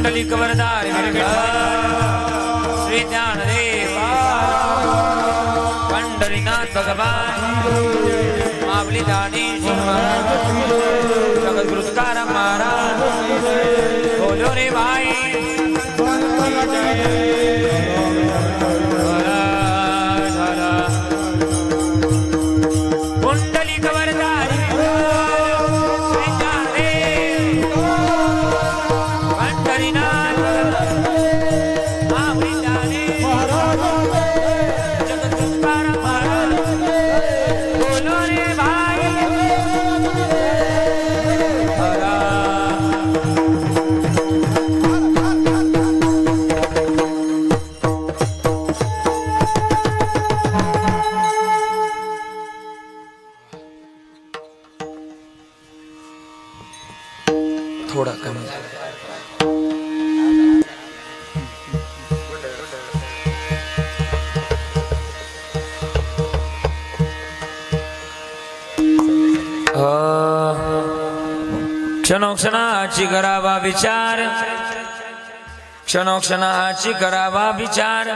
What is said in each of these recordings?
पुंडलिक वरदार श्री ज्ञानदेव पंढरीनाथ भगवान मावली दानेश्वर जगद्गुरु तुकाराम महाराज बोलो रे भाई पुंडलिक वरदार श्री ज्ञानदेव पंढरीनाथ मावली दानेश्वर जगद्गुरु तुकाराम महाराज बोलो रे भाई थोड़ा कम क्षणोक्षणाची करावा विचार क्षणोक्षणाची करावा विचार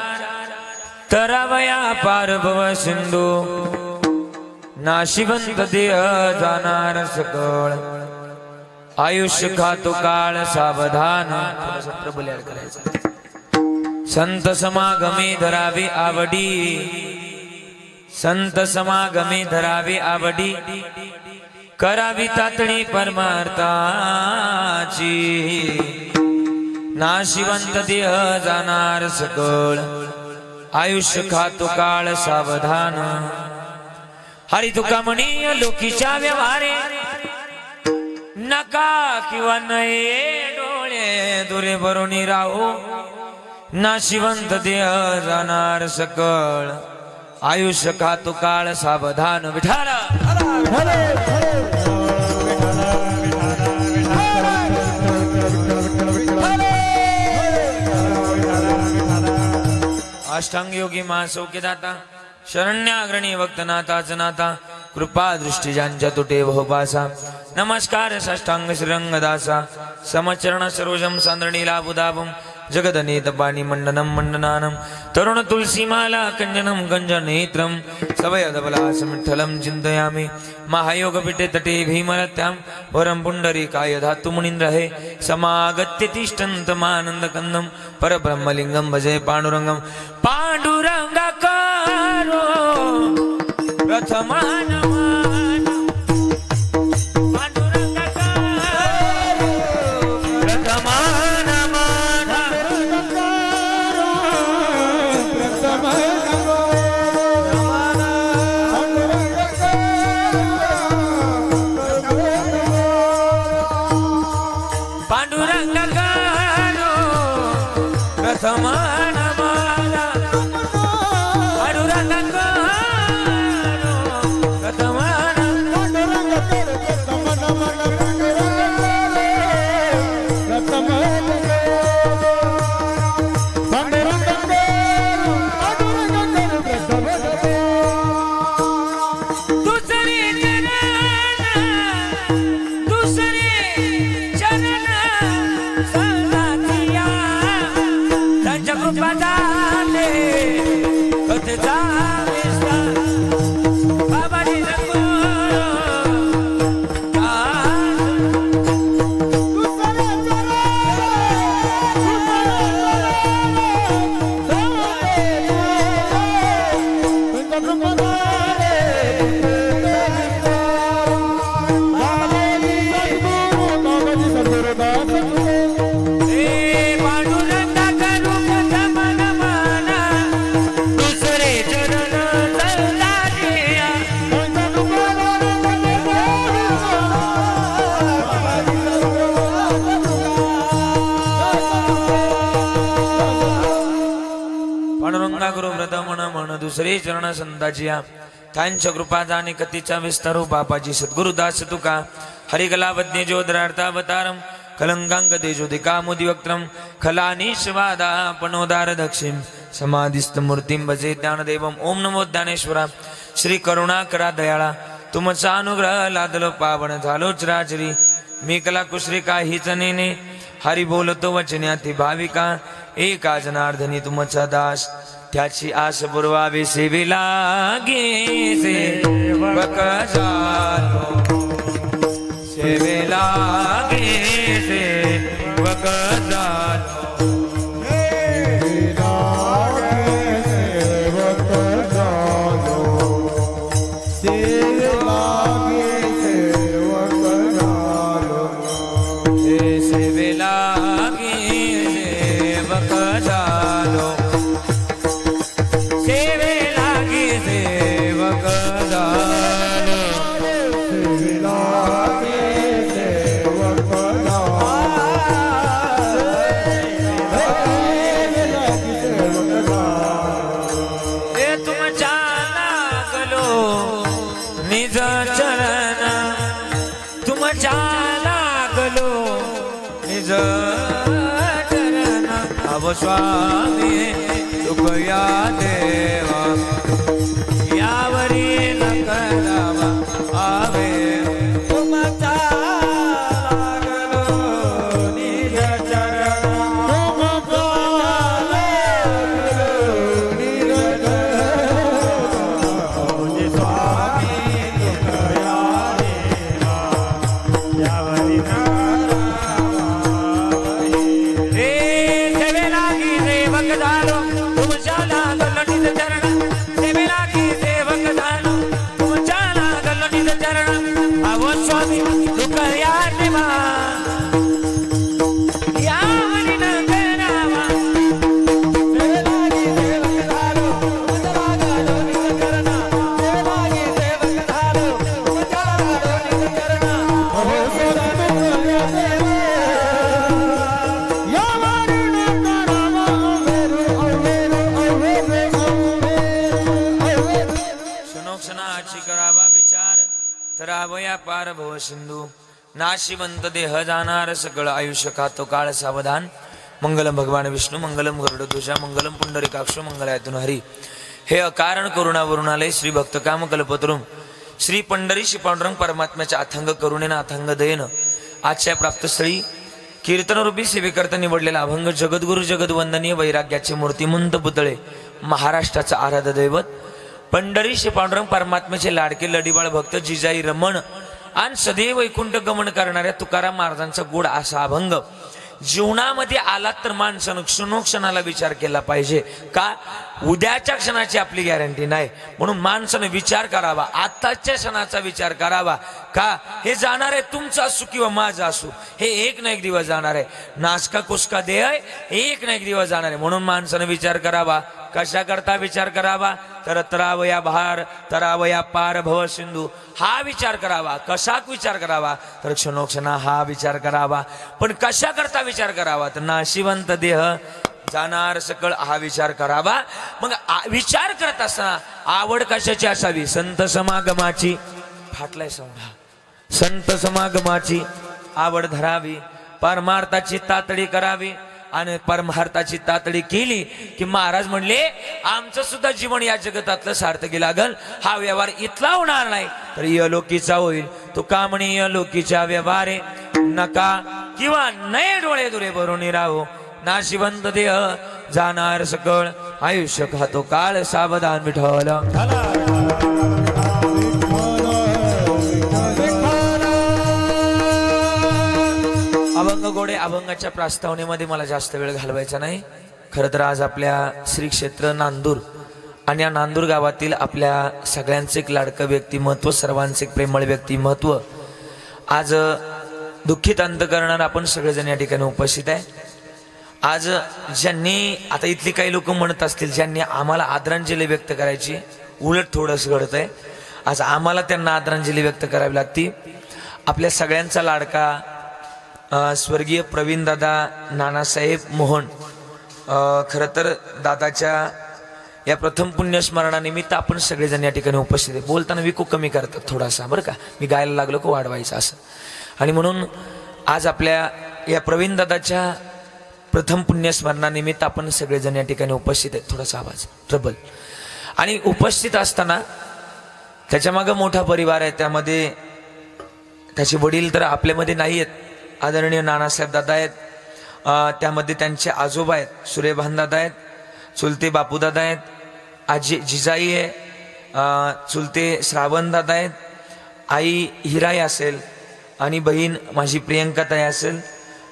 तरावया पार भव सिंधू नाशिवंत देह जाणार सकळ आयुष्य खातो काळ सावधान प्रबल ऍड करायचं संत समागमे धरावे आवडी संत समागमे धरावे आवडी करावी तातणी परमार्थाची नाशिवंत देह जाणार सकळ आयुष्य खातो काळ सावधान हरी तुका म्हणी लोकीच्या व्यवहारे नका किंवा नये डोळे दुरे भरून राहू नाशिवंत देह जाणार सकळ आयुष्य खातो काळ सावधान विठाल अष्टांग योगी महासौख्य दाता शरण्याग्रणी वक्तनाथा जनाथा कृपा दृष्टी ज्यांच्या तुटे बहुपासा नमस्कार साष्टांग श्रीरंगदासा समचरण सरोजम सांद्रणीला बुदाभम जगदनेत पाणी मंडनम मंडनानम तरुण तुलसीमाला कंजनम गंजनेत्रम सवयदबलासं विठ्ठलं चिन्तयामि महायोगपीठे तटे भीमरत्यां वरं पुण्डरीकाय धातु मुनीन्द्रहे समागत्य तिष्ठन्तमानन्दकन्दं परब्रह्मलिङ्गं भजे पाण्डुरङ्गं पाण्डुरङ्गकारो प्रथमानम दुसरे चरण संताजिया त्यांच्या कृपा जाणे कथेचा विस्तारू बापाजी सद्गुरु दास तुका हरिकलावज्ञ जोदरार्थावतारम कलंकांक तेजोदिका मुदिवक्त्रम खलानीशवादा पणोदार दक्षिण समाधिस्थ मूर्तिं भजे ज्ञानदेवम ओम नमो ज्ञानेश्वरा श्री करुणाकरा दयाळा तुमचा अनुग्रह लादलो पावन झालो चराचरी मी कला कुश्री काहीच नेने हरी बोलतो वचन्याती भाविका एका जनार्दनी तुमचा दास त्याची आस पुरवावी सेवे लागे सेवक झालो सेवे लागे सेवक झालो स्वामी तुकया देवा यावरी न करावा आवे तुमचा लागलो निज चरण तुमचा लागलो निज चरण स्वामी तुकया देवा यावरी न तरावया पार भव सिंधू नाशिवंत देह जाणार सकळ आयुष्य खातो काळ सावधान मंगलम भगवान विष्णू मंगलम गरुडध्वजा मंगलम पुंडरीकाक्ष मंगलायतुन हरी हे अकारण करुणा वरुणालय श्री भक्त काम कल्पतरुम श्री पंढरी श्री पांडुरंग परमात्म्याच्या अथंग करुणेनं अथंग दयेनं आजच्या प्राप्तस्थळी कीर्तनरूपी सेवेकरता निवडलेला अभंग जगद्गुरु जगदवंदनीय वैराग्याचे मूर्तिमंत पुतळे महाराष्ट्राचं आराध्य दैवत पंढरी श्री पांडुरंग परमात्म्याचे लाडके लढीबाळ भक्त जिजाई रमण आणि सदैव वैकुंठ गमन करणाऱ्या तुकाराम महाराजांचा गोड असा अभंग जीवनामध्ये आला तर माणसानं क्षणोक्षणाला विचार केला पाहिजे का उद्याच्या क्षणाची आपली गॅरंटी नाही म्हणून माणसानं विचार करावा आताच्या क्षणाचा विचार करावा का हे जाणार आहे तुमचं असू किंवा माझं असू हे एक ना एक दिवस जाणार आहे नासका कुसका देह एक ना एक दिवस जाणार आहे म्हणून माणसानं विचार करावा कशा करता विचार करावा तर तरावया भार तरावया पार भव सिंधू हा विचार करावा कसा विचार करावा तर क्षणोक्षणा हा विचार करावा पण कशा करता विचार करावा तर नाशिवंत देह जाणार सकळ हा विचार करावा मग विचार करत असताना आवड कशाची असावी संत समागमाची फाटलाय समजा संत समागमाची आवड धरावी परमार्थाची तातडी करावी आणि परमार्थाची तातडी केली की महाराज म्हणले आमचं सुद्धा जीवन या जगतातलं सार्थकी लागल हा व्यवहार इथला होणार नाही तर यलोकीचा होईल तो कामणी यलोकीच्या व्यवहारे नका किंवा नये डोळे दुरे भरून राहो नाशिवंत देह जाणार सकळ आयुष्य खातो काळ सावधान विठ्ठल अभंग गोडे अभंगाच्या प्रास्तावनेमध्ये मला जास्त वेळ घालवायचा नाही खरं तर आज आपल्या श्री क्षेत्र नांदूर आणि या नांदूर गावातील आपल्या सगळ्यांचे एक लाडकं व्यक्तिमत्व सर्वांचे एक प्रेमळ व्यक्तिमत्व आज दुःखित अंत करणार आपण सगळेजण या ठिकाणी उपस्थित आहे आज ज्यांनी आता इथली काही लोक म्हणत असतील ज्यांनी आम्हाला आदरांजली व्यक्त करायची उलट थोडंसं घडत आहे आज आम्हाला त्यांना आदरांजली व्यक्त करावी लागती आपल्या सगळ्यांचा लाडका स्वर्गीय प्रवीण दादा नानासाहेब मोहन खरं तर दादाच्या या प्रथम पुण्यस्मरणानिमित्त आपण सगळेजण या ठिकाणी उपस्थित आहे बोलताना विकू कमी करतात थोडासा बरं का मी गायला लागलो का वाढवायचं असं आणि म्हणून आज आपल्या या प्रवीण दादाच्या प्रथम पुण्यस्मरणानिमित्त आपण सगळेजण या ठिकाणी उपस्थित आहेत थोडासा आवाज ट्रबल आणि उपस्थित असताना त्याच्या मागे मोठा परिवार आहे त्यामध्ये त्याचे वडील तर आपल्यामध्ये नाही आहेत आदरणीय नानासाहेब दादा आहेत त्यामध्ये त्यांचे आजोबा आहेत, सूर्यभानदादा आहेत, चुलते बापूदादा आहेत, आजी जिजाई आहे, चुलते श्रावणदादा आहेत, आई हिराई असेल आणि बहीण माझी प्रियंकाताई असेल,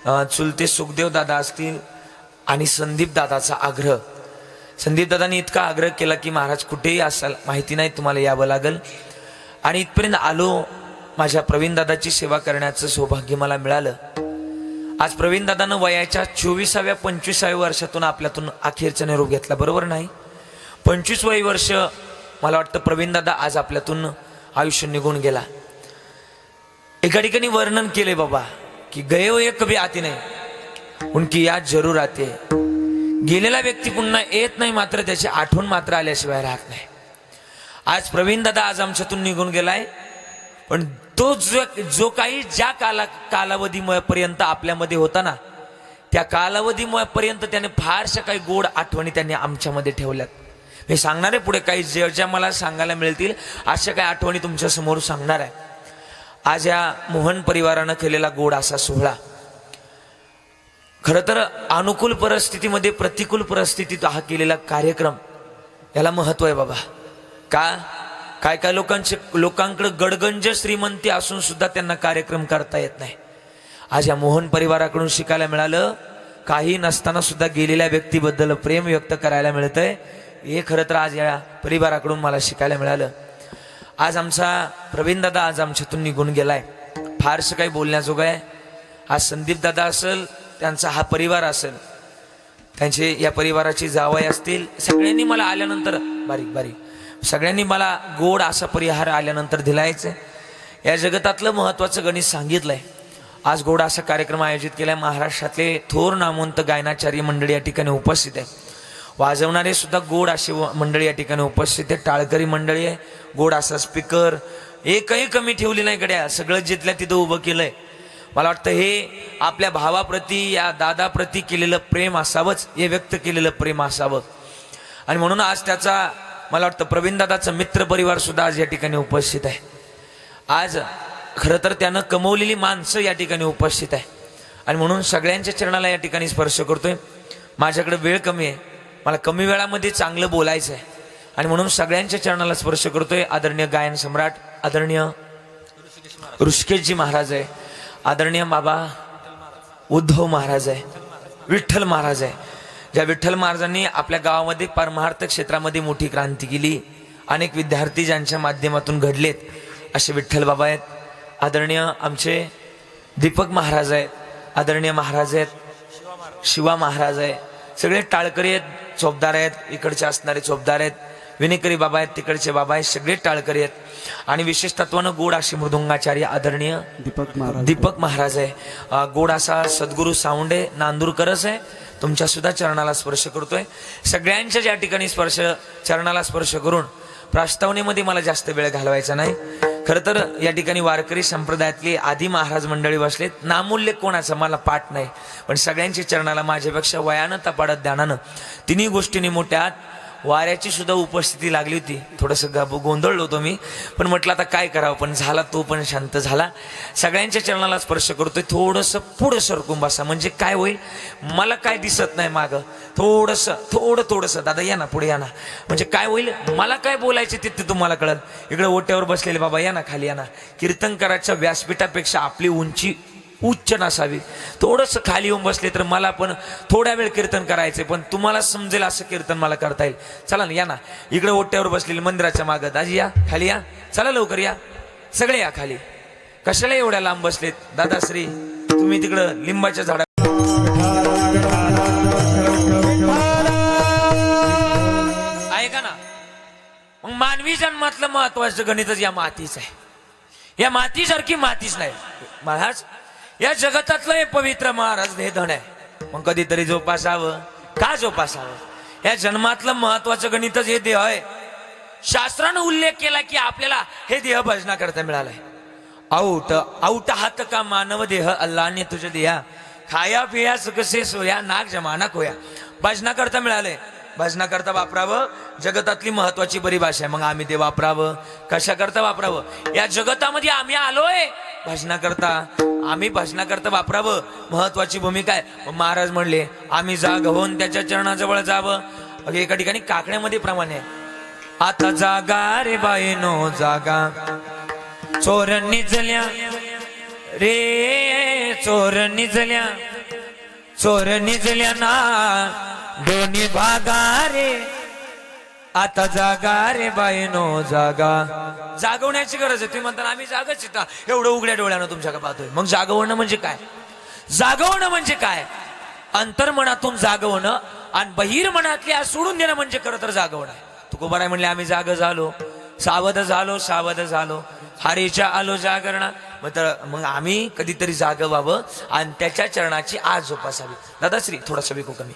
चुलते सुखदेव दादा असतील आणि संदीप दादाचा आग्रह. संदीप दादांनी इतका आग्रह केला की महाराज कुठेही असाल माहिती नाही तुम्हाला यावं लागेल. आणि इथपर्यंत आलो. माझ्या प्रवीण दादाची सेवा करण्याचं सौभाग्य मला मिळालं. आज प्रवीण दादानं वयाच्या 24व्या 25व्या वर्षातून आपल्यातून अखेरचा निरोप घेतला, बरोबर नाही? 25 वय वर्ष मला वाटतं प्रवीण दादा आज आपल्यातून आयुष्य निघून गेला. एका ठिकाणी वर्णन केले बाबा की गए हुए कभी आते नाही, उनकी याद जरूर आते. गेलेला व्यक्ती पुन्हा येत नाही, मात्र त्याची आठवण मात्र आल्याशिवाय राहत नाही. आज प्रवीण दादा आज आमच्यातून निघून गेलाय, पण तो जो काही ज्या कालावधीपर्यंत आपल्यामध्ये होता ना, त्या कालावधीपर्यंत त्याने फारशा काही गोड आठवणी त्यांनी आमच्यामध्ये ठेवल्यात. मी सांगणार आहे पुढे काही ज्या मला सांगायला मिळतील अशा काही आठवणी तुमच्या समोर सांगणार आहे. आज या मोहन परिवारानं केलेला गोड असा सोहळा, खरं तर अनुकूल परिस्थितीमध्ये प्रतिकूल परिस्थितीत हा केलेला कार्यक्रम, याला महत्व आहे बाबा. काय काय लोकांकडे गडगंज श्रीमंती असून सुद्धा त्यांना कार्यक्रम करता येत नाही. आज या मोहन परिवाराकडून शिकायला मिळालं, काही नसताना सुद्धा गेलेल्या व्यक्तीबद्दल प्रेम व्यक्त करायला मिळतंय. हे खरं तर आज या परिवाराकडून मला शिकायला मिळालं. आज आमचा प्रवीण दादा आज आमच्यातून निघून गेलाय, फारसं काही बोलण्याजोगं आहे. आज संदीप दादा असेल, त्यांचा हा परिवार असेल, त्यांचे या परिवाराची जावई असतील, सगळ्यांनी मला आल्यानंतर बारीक सगळ्यांनी मला गोड असा परिहार आल्यानंतर दिलायच. या जगतातलं महत्वाचं गणित सांगितलंय. आज गोड असा कार्यक्रम आयोजित केलाय. महाराष्ट्रातले थोर नामवंत गायनाचार्य मंडळी या ठिकाणी उपस्थित आहे. वाजवणारे सुद्धा गोड असे मंडळी या ठिकाणी उपस्थित आहे. टाळकरी मंडळी आहे, गोड असा स्पीकर, एकही कमी ठेवली नाही गड्या, सगळं जिथल्या तिथं उभं केलंय. मला वाटतं हे आपल्या भावाप्रती, या दादाप्रती केलेलं प्रेम असावंच, हे व्यक्त केलेलं प्रेम असावं. आणि म्हणून आज त्याचा मला वाटतं प्रवीण दादाचा मित्र परिवार सुद्धा आज या ठिकाणी उपस्थित आहे. आज खरं तर त्यानं कमवलेली माणसं या ठिकाणी उपस्थित आहे. आणि म्हणून सगळ्यांच्या चरणाला या ठिकाणी स्पर्श करतोय. माझ्याकडे वेळ कमी आहे, मला कमी वेळामध्ये चांगलं बोलायचं आहे, आणि म्हणून सगळ्यांच्या चरणाला स्पर्श करतोय. आदरणीय गायन सम्राट आदरणीय ऋषिकेशजी महाराज आहे, आदरणीय बाबा उद्धव महाराज आहे, विठ्ठल महाराज आहे. ज्या विठ्ठल महाराजांनी आपल्या गावामध्ये परमार्थ क्षेत्रामध्ये मोठी क्रांती केली, अनेक विद्यार्थी ज्यांच्या माध्यमातून घडलेत, असे विठ्ठल बाबा आहेत. आदरणीय आमचे दीपक महाराज आहेत, आदरणीय महाराज आहेत, शिवा महाराज आहे, सगळे टाळकरी आहेत, चोपदार आहेत, इकडचे असणारे चोपदार आहेत, विनेकरी बाबा आहेत, तिकडचे बाबा आहेत, सगळे टाळकरी आहेत. आणि विशेष तत्वानं गोड अशी मृदुंगाचार्य आदरणीय दीपक महाराज आहे. गोड असा सद्गुरू सावंडे नांदूरकरच आहे. तुमच्या सुद्धा चरणाला स्पर्श करतोय. सगळ्यांच्या ज्या ठिकाणी चरणाला स्पर्श करून प्रास्तावनेमध्ये मला जास्त वेळ घालवायचा नाही. खरं तर या ठिकाणी वारकरी संप्रदायातली आदी महाराज मंडळी बसलेत. नामूल्य कोणाचं मला पाठ नाही, पण सगळ्यांच्या चरणाला माझ्यापेक्षा वयानं तपाडत ध्यानानं तिन्ही गोष्टींनी मोठ्यात वाऱ्याची सुद्धा उपस्थिती लागली होती. थोडंसं गोंधळलो होतो मी, पण म्हटलं आता काय करावं, पण झाला तो पण शांत झाला. सगळ्यांच्या चरणाला स्पर्श करतोय. थोडंसं पुढं सरकून बसा, म्हणजे काय होईल, मला काय दिसत नाही मागं, थोडंसं दादा या ना, पुढे या ना, म्हणजे काय होईल, मला काय बोलायचे ते तुम्हाला कळलं. इकडे ओट्यावर बसलेले बाबा या ना, खाली या ना. कीर्तनकाराच्या व्यासपीठापेक्षा आपली उंची उच्च नसावी. थोडंसं खाली येऊन बसले तर मला पण थोड्या वेळ कीर्तन करायचे, पण तुम्हाला समजेल असं कीर्तन मला करता येईल. चला ना, या ना. इकडे ओट्यावर बसलेले मंदिराच्या मागं दाजी या, खाली या, चला लवकर या, सगळे या खाली. कशाला एवढ्या लांब बसलेत दादाश्री, तुम्ही तिकडं लिंबाच्या झाडा. ऐका ना, मग मानवी जन्मातलं महत्वाचं गणितच या मातीच आहे. या मातीसारखी मातीच नाही महाराज. या जगतातलं हे पवित्र महाराज हे धन आहे, मग कधीतरी जोपासावं. का जोपासावं? या जन्मातलं महत्वाचं गणितच हे देह आहे. शास्त्रानं उल्लेख केला की आपल्याला हे देह भजना करता मिळालंय. आऊट हात का मानव देह अल्लाने तुझे देहा, खाया पिया सुखसे सोया नाग जमाना खोया. भजना करता मिळालंय. भजना करता वापरावं, जगतातली महत्वाची परिभाषा आहे. मग आम्ही ते वापरावं, कशा करता वापरावं? या जगतामध्ये आम्ही आलोय भाषणाकरता आम्ही भाषणाकरता वापरावं, महत्वाची भूमिका आहे. मग महाराज म्हणले आम्ही जाग होऊन त्याच्या चरणाजवळ जावं. एका ठिकाणी काकण्यामध्ये प्रमाणे आहे, आता जागा रे बाईनो जागा, चोर निजल्या रे चोर निजल्या, चोर निजल्या ना दोन्ही भागा रे, आता जागा रे बाईनो जागा. जागवण्याची गरज आहे. तुम्ही म्हणता आम्ही जागच इथं एवढं उघड्या डोळ्यानं तुमच्याकडे पाहतोय. मग जागवणं म्हणजे काय? जागवणं म्हणजे काय? अंतर्मनातून जागवणं आणि बहिर्मनातली आज सोडून देणं म्हणजे खरं तर जागवणं आहे. तुकोबाराय म्हणले आम्ही जाग झालो, सावध झालो, सावध झालो, हरीच्या आलो जागरणा. मग आम्ही कधीतरी जाग व्हावं आणि त्याच्या चरणाची आज जोपासावी. दादाश्री थोडासा विकू कमी.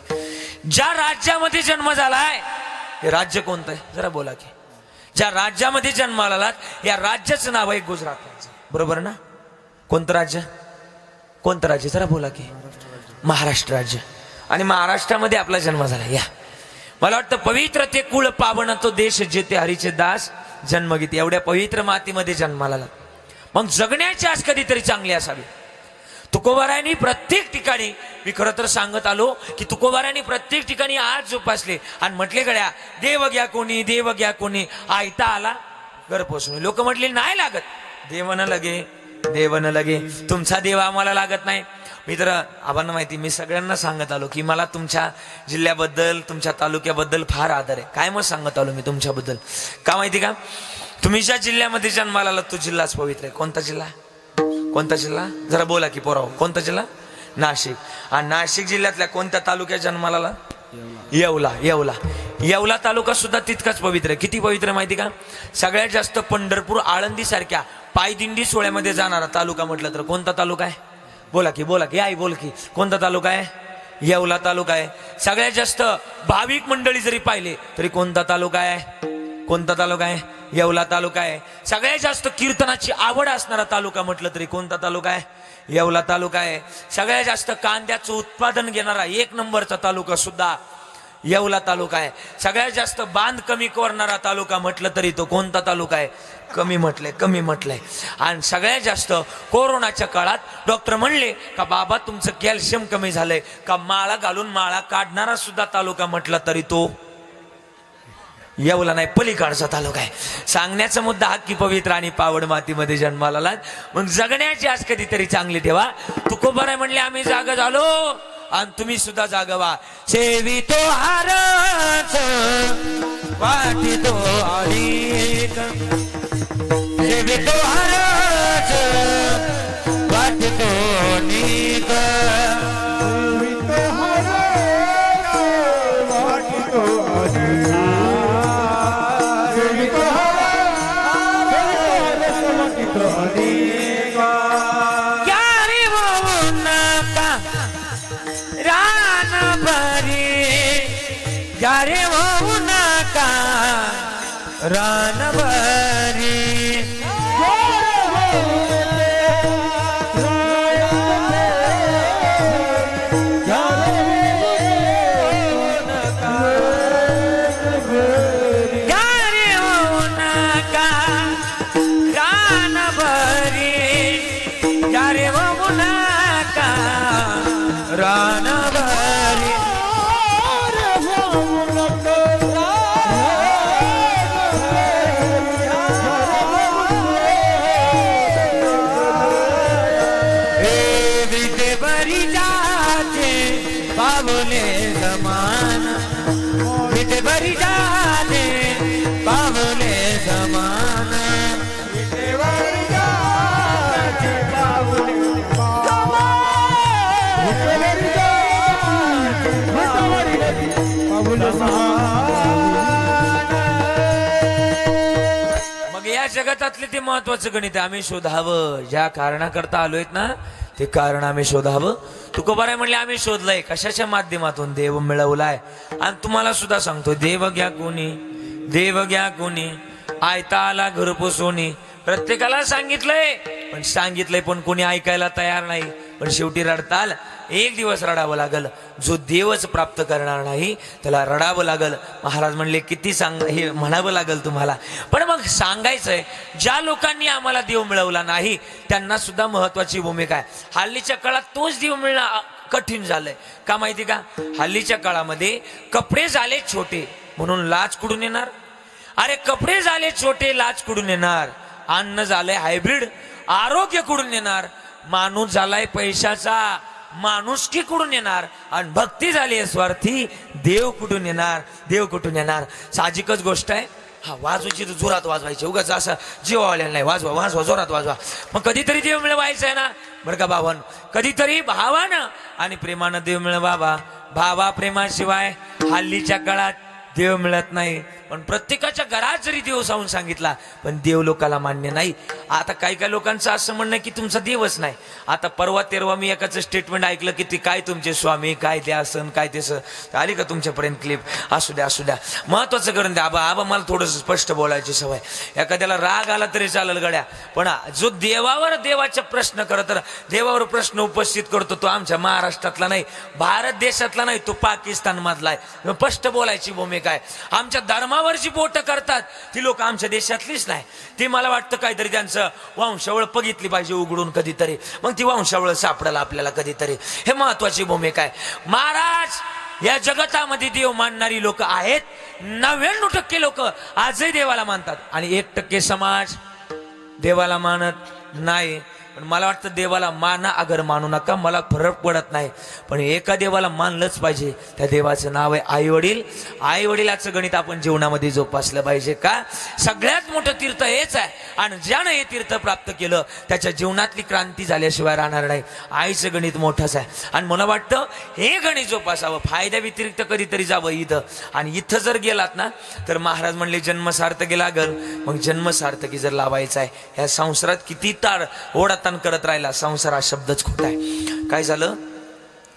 ज्या राज्यामध्ये जन्म झालाय हे राज्य कोणतं आहे जरा बोला की. ज्या राज्यामध्ये जन्माला आलात या राज्याचं नाव आहे गुजरात. बरोबर ना? कोणतं राज्य? कोणतं राज्य जरा बोला की. महाराष्ट्र राज्य. आणि महाराष्ट्रामध्ये आपला जन्म झाला. या मला वाटतं पवित्र ते कुळ पावन तो देश जेथे हरीचे दास जन्मगीत. एवढ्या पवित्र मातीमध्ये जन्माला आला. मग जगण्याची आज कधीतरी चांगली असावी. तुकोबारायांनी प्रत्येक ठिकाणी, मी खरं तर सांगत आलो की तुकोबारायांनी प्रत्येक ठिकाणी आज जोपासले आणि म्हटले गड्या देव घ्या कोणी, देव घ्या कोणी, आयता आला घर पोचून. लोक म्हटले नाही लागत, देव न लगे, देव न लगे, तुमचा देव आम्हाला लागत नाही. मी तर आम्हाला माहिती, मी सगळ्यांना सांगत आलो की मला तुमच्या जिल्ह्याबद्दल, तुमच्या तालुक्याबद्दल फार आदर आहे. काय मग सांगत आलो मी तुमच्याबद्दल का माहिती का? तुम्ही ज्या जिल्ह्यामध्ये जन्माला आलात तो जिल्हाच पवित्र आहे. कोणता जिल्हा? कोणता जिल्हा जरा बोला की पोराव. कोणता जिल्हा? नाशिक. आणि नाशिक जिल्ह्यातल्या कोणत्या तालुक्यात जन्माला आला? येवला. येवला. येवला तालुका सुद्धा तितकाच पवित्र आहे. किती पवित्र माहिती का? सगळ्यात जास्त पंढरपूर, आळंदी सारख्या पायदिंडी सोहळ्यामध्ये जाणारा तालुका म्हटलं तर कोणता तालुका आहे? बोला की, बोला की, आई बोल की. कोणता तालुका आहे? येवला तालुका आहे. सगळ्यात जास्त भाविक मंडळी जरी पाहिले तरी कोणता तालुका आहे? कोणता तालुका आहे? येवला तालुका आहे. सगळ्यात जास्त कीर्तनाची आवड असणारा तालुका म्हटलं तरी कोणता तालुका आहे? येवला तालुका आहे. सगळ्यात जास्त कांद्याचं उत्पादन घेणारा एक नंबरचा तालुका सुद्धा येवला तालुका आहे. सगळ्यात जास्त बांध कमी करणारा तालुका म्हटलं तरी तो कोणता तालुका आहे? कमी म्हटलंय, कमी म्हटलंय. आणि सगळ्यात जास्त कोरोनाच्या काळात डॉक्टर म्हणले का बाबा तुमचं कॅल्शियम कमी झालंय का, माळा घालून माळा काढणारा सुद्धा तालुका म्हटला तरी तो येवला नाही, पलीकडचा तालुका आहे. सांगण्याचा मुद्दा हा की पवित्र आणि पावड मातीमध्ये जन्माला आलात. मग जगण्याची आज कधीतरी चांगली ठेवा. तुकोबाराय म्हणले आम्ही जागा झालो आणि तुम्ही सुद्धा जागवा. सेवी तो हारच वाटी तो आळीक, सेवी तो हारच वाटी तो नीक, सेवी तो हारच वाटी तो आळीक, सेवी तो हारच वाटी तो आळीक. क्या रे भाऊ नका रान भरी, यारे होऊ नका रान भरी, यारे होऊ नका रान भरी, यारे होऊ नका रान भरी. बरी जाते पावले समान, विटे बरी जाते पावले समान, विटे बरी जाते पावले समान. मग या जगतातले ते महत्वाचं गणित आम्ही शोधावं. ज्या कारणाकरता आलोयत ना ते कारण आम्ही शोधावं. तुकोबाराय म्हणले आम्ही शोधलंय. कशाच्या माध्यमातून? देव मिळवलाय. आणि तुम्हाला सुद्धा सांगतो देव घ्या कोणी, देव घ्या कोणी, आयता आला घर पोसोनी. प्रत्येकाला सांगितलंय पण कोणी ऐकायला तयार नाही. पण शेवटी रडताल एक दिवस रडावं लागल. जो देवच प्राप्त करणार नाही त्याला रडावं लागल. महाराज म्हणले किती हे म्हणावं लागल तुम्हाला. पण मग सांगायचंय, ज्या लोकांनी आम्हाला देव मिळवला नाही त्यांना सुद्धा महत्वाची भूमिका आहे. हल्लीच्या काळात तोच देव मिळणं कठीण झालंय का माहिती का? हल्लीच्या काळामध्ये कपडे झाले छोटे म्हणून लाच कुठून येणार? अरे कपडे झाले छोटे, लाच कुठून येणार? अन्न झालंय हायब्रिड, आरोग्य कुठून येणार? माणूस झालाय पैशाचा, माणुसकी कुठून येणार? आणि भक्ती झाली स्वार्थी, देव कुठून येणार? देव कुठून येणार? साहजिकच गोष्ट आहे. हा वाजवायची तर जोरात वाजवायची, उगाच असं जीवावाल्याला नाही, वाजवा वाजवा जोरात वाजवा. मग कधीतरी देव मिळवायचं आहे ना, बरं का भावन? कधीतरी भावानं आणि प्रेमानं देव मिळवावा. भावा प्रेमाशिवाय हल्लीच्या काळात देव मिळत नाही. पण प्रत्येकाच्या घरात जरी देव सांगून सांगितला पण देव लोकाला मान्य नाही. आता काही काही लोकांचं असं म्हणणं की तुमचा देवच नाही. आता परवा तेरवा मी एकाच स्टेटमेंट ऐकलं की ते काय तुमचे स्वामी, काय ते असं काय ते आली का तुमच्यापर्यंत क्लिप? असू द्या असू द्या, महत्वाचं करून द्या. आबा आबा मला थोडंसं स्पष्ट बोलायची सवय. एखाद्याला राग आला तरी चालेल गड्या, पण जो देवावर देवाचे प्रश्न करत, देवावर प्रश्न उपस्थित करतो तो आमच्या महाराष्ट्रातला नाही, भारत देशातला नाही, तो पाकिस्तान मधला आहे. स्पष्ट बोलायची भूमिका आहे. आमच्या धर्मावर जी बोट करतात ती लोक आमच्या देशातलीच नाही. ती मला वाटतं काहीतरी त्यांचं वंशावळ बघितली पाहिजे उघडून कधीतरी, मग ती वंशावळ सापडेल आपल्याला कधीतरी. हे महत्वाची भूमिका आहे. महाराज, या जगतामध्ये देव मानणारी लोक आहेत. 99% लोक आजही देवाला मानतात आणि 1% समाज देवाला मानत नाही. पण मला वाटतं देवाला माना अगर मानू नका, मला फरक पडत नाही, पण एका देवाला मानलंच पाहिजे. त्या देवाचं नाव आहे आई वडील. आई वडिलाचं गणित आपण जीवनामध्ये जोपासलं पाहिजे. का? सगळ्यात मोठं तीर्थ हेच आहे आणि ज्यानं हे तीर्थ प्राप्त केलं त्याच्या जीवनातली क्रांती झाल्याशिवाय राहणार नाही. आईचं गणित मोठंच आहे आणि मला वाटतं हे गणित जोपासावं. फायद्या व्यतिरिक्त कधीतरी जावं इथं, आणि इथं जर गेलात ना तर महाराज म्हणले जन्म सार्थकी लागल. मग जन्म सार्थकी जर लावायचा आहे, ह्या संसारात किती तार ओढात करत राहिला, संसार हा शब्दच खोटा आहे. काय झालं?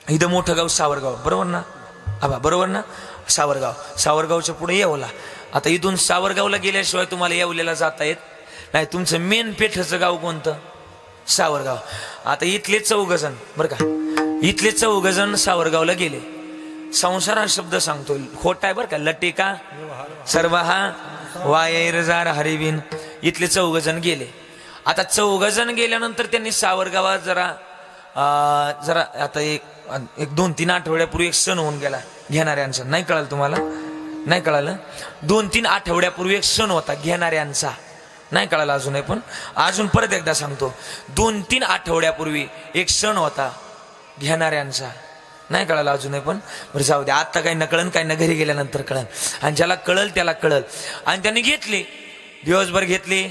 इथं मोठं गाव सावरगाव, बरोबर ना आबा? बरोबर ना? सावरगाव, सावरगावच्या पुढे येवला. आता इथून सावरगावला गेल्याशिवाय तुम्हाला येवलेला जाता येत नाही. तुमचं मेन पेठचं गाव कोणतं? सावरगाव. आता इथले 4 जण, बरं का, इथले 4 जण सावरगावला गेले. संसार हा शब्द सांगतो, खोटा आहे बरं का. लटिका सर्व हा वायर हरिविन. इथले 4 जण गेले. आता 4 जण गेल्यानंतर त्यांनी सावरगावात जरा आता एक 2-3 आठवड्यापूर्वी एक सण होऊन गेला घेणाऱ्यांचा. नाही कळालं तुम्हाला? नाही कळालं? 2-3 आठवड्यापूर्वी एक सण होता घेणाऱ्यांचा. नाही कळालं अजूनही? पण अजून परत एकदा सांगतो, 2-3 आठवड्यापूर्वी एक सण होता घेणाऱ्यांचा. नाही कळालं अजूनही? पण बरं जाऊ द्या, आता काही न कळन, काही ना घरी गेल्यानंतर कळन, आणि ज्याला कळल त्याला कळल. आणि त्यांनी घेतली, दिवसभर घेतली.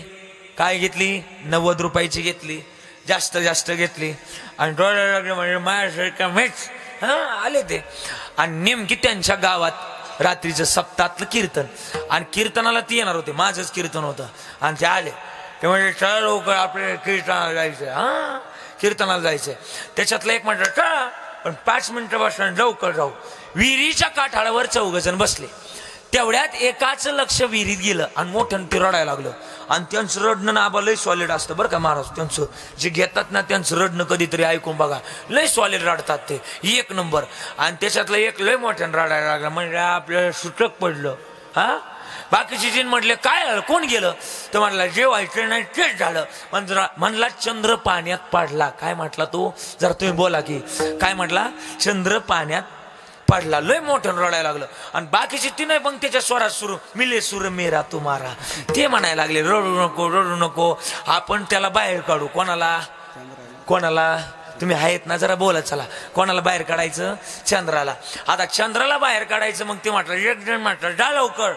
काय घेतली? 90 रुपयाची घेतली, जास्त जास्त घेतली. आणि डोळ्या लागले म्हणजे माझ्यासारखा मेच आले ते. आणि नेमकी त्यांच्या गावात रात्रीचं सप्ताहातलं कीर्तन, आणि कीर्तनाला ती येणार होते, माझंच कीर्तन होतं. आणि ते आले, ते म्हणजे चला लवकर आपल्या कीर्तनाला जायचं. हा, कीर्तनाला जायचंय. त्याच्यातलं एक म्हटलं चला, पण 5 मिनिटं बसणार, लवकर जाऊ. विहिरीच्या काठाळावर 4 जण बसले. तेवढ्यात एकाचं लक्ष विहिरीत गेलं आणि मोठ्यानं ते रडायला लागलं. आणि त्यांचं रडणं ना आबा लय सॉलिड असतं बरं का महाराज. त्यांचं जे घेतात ना त्यांचं रडणं कधीतरी ऐकून बघा, लय सॉलिड रडतात ते, 1 नंबर. आणि त्याच्यातलं एक लय मोठ्यानं रडायला लागला. म्हणजे आपल्याला सुटक पडलं. हा, बाकीचे जिन म्हटले काय झालं, कोण गेलं? तर म्हटलं जे व्हायचं नाही तेच झालं. म्हणला चंद्र पाण्यात पडला. काय म्हटला तो? जरा तुम्ही बोला की काय म्हटला? चंद्र पाण्यात पडला. लय मोठं रडायला लागलं. आणि बाकीची ती नाही पण त्याच्या स्वरात सुरू, मिले सुर मेरा तुम्हारा, ते म्हणायला लागले रडू नको रडू नको. आपण त्याला बाहेर काढू. कोणाला? कोणाला? तुम्ही आहेत ना, जरा बोला चला. कोणाला बाहेर काढायचं? चंद्राला. आता चंद्राला बाहेर काढायचं. मग ते म्हटलं, एक जण म्हटलं जा लवकर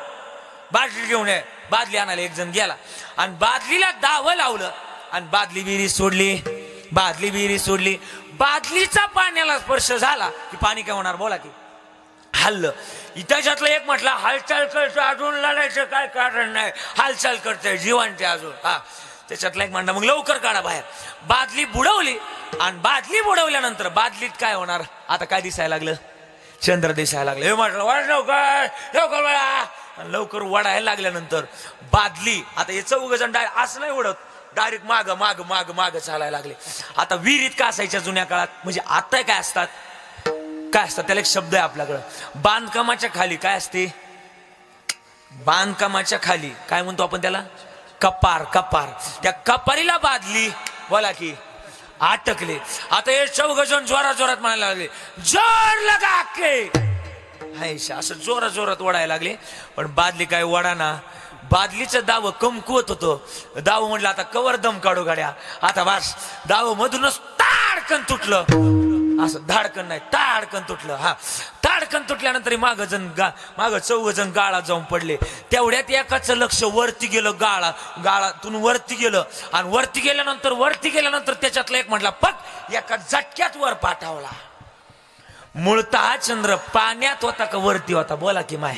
बादली घेऊन ये. बादली आणायला एक जण गेला आणि बादलीला दावं लावलं आणि बादली विहिरीत सोडली. बादली विहिरीत सोडली. बादलीचा पाण्याला स्पर्श झाला की पाणी काय होणार? बोला की. हल्लं. त्याच्यातलं एक म्हटलं हालचाल करतो, अजून लढायचं काय कारण नाही, हालचाल करतोय जीवांचे अजून. हा, त्याच्यातला एक म्हणला मग लवकर काढा बाहेर. बादली बुडवली आणि बादली बुडवल्यानंतर बादलीत काय होणार? आता काय दिसायला लागलं? चंद्र दिसायला लागलं. हे म्हटलं वाढ लवकर लवकर वळा. लवकर वडायला लागल्यानंतर बादली, आता हे 4 जण असं नाही उडत, डायरेक्ट माग माग माग माग चालायला लागले. आता विहिरीत का असायच्या जुन्या काळात, म्हणजे आता काय असतात, काय असतात त्याला एक शब्द आहे आपल्याकडं, बांधकामाच्या खाली काय असते, बांधकामाच्या खाली काय म्हणतो आपण त्याला, कपार. कपार, त्या कपारीला बादली बोला की अटकले. आता हे चौघजण जोरात जोरात म्हणायला लागले, जोर लगा के, असं जोरात जोरात ओढायला लागले. पण बादली काय वडाना, बादलीचं दाव कमकुवत होतं. दाव म्हटलं आता कवर दम काढू गाड्या, आता बस. दाव मधूनच ताडकन तुटलं, असं धाडकन नाही ताडकन तुटलं. हा, ताडकन तुटल्यानंतर माग चौघजण गाळा जाऊन पडले. तेवढ्यात एकाचं लक्ष वरती गेलं, गाळातून वरती गेलं. आणि वरती गेल्यानंतर त्याच्यातला एक म्हटला पक, एका झटक्यात वर पाठवला. मूळतः चंद्र पाण्यात होता का वरती होता, बोला की माय,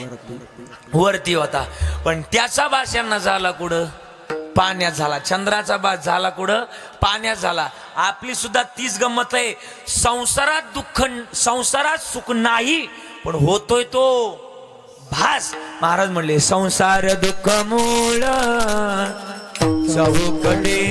वरती होता. पण त्याचा बास यांना झाला कुठं, पाण्यात झाला. चंद्राचा बास झाला कुठं, पाण्यात झाला. आपली सुद्धा तीच गंमत आहे. संसारात सुख नाही, पण होतोय तो भास. महाराज म्हणले, संसार दुःख मूळ चौकडे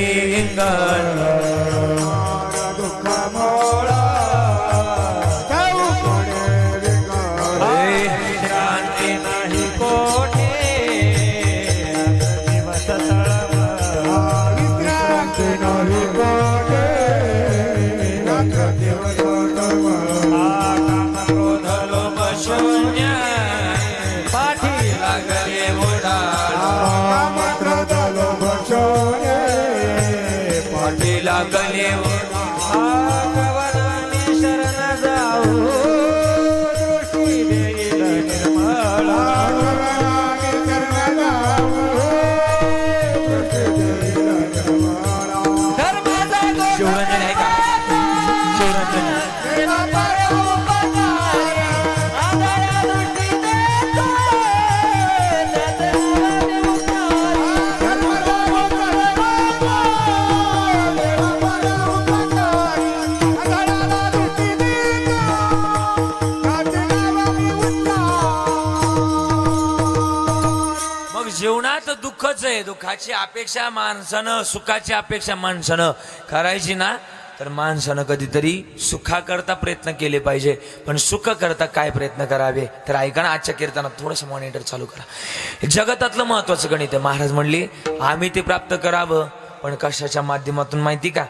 दुःखच आहे. दुःखाची अपेक्षा माणसानं, सुखाची अपेक्षा माणसानं करायची ना, तर माणसानं कधीतरी सुखाकरता प्रयत्न केले पाहिजे. पण सुख करता काय प्रयत्न करावे, तर ऐका ना, आजच्या कीर्तनात थोडंसं मॉनिटर चालू करा. जगतातलं महत्वाचं गणित आहे. महाराज म्हणले, आम्ही ते प्राप्त करावं, पण कशाच्या माध्यमातून माहिती का,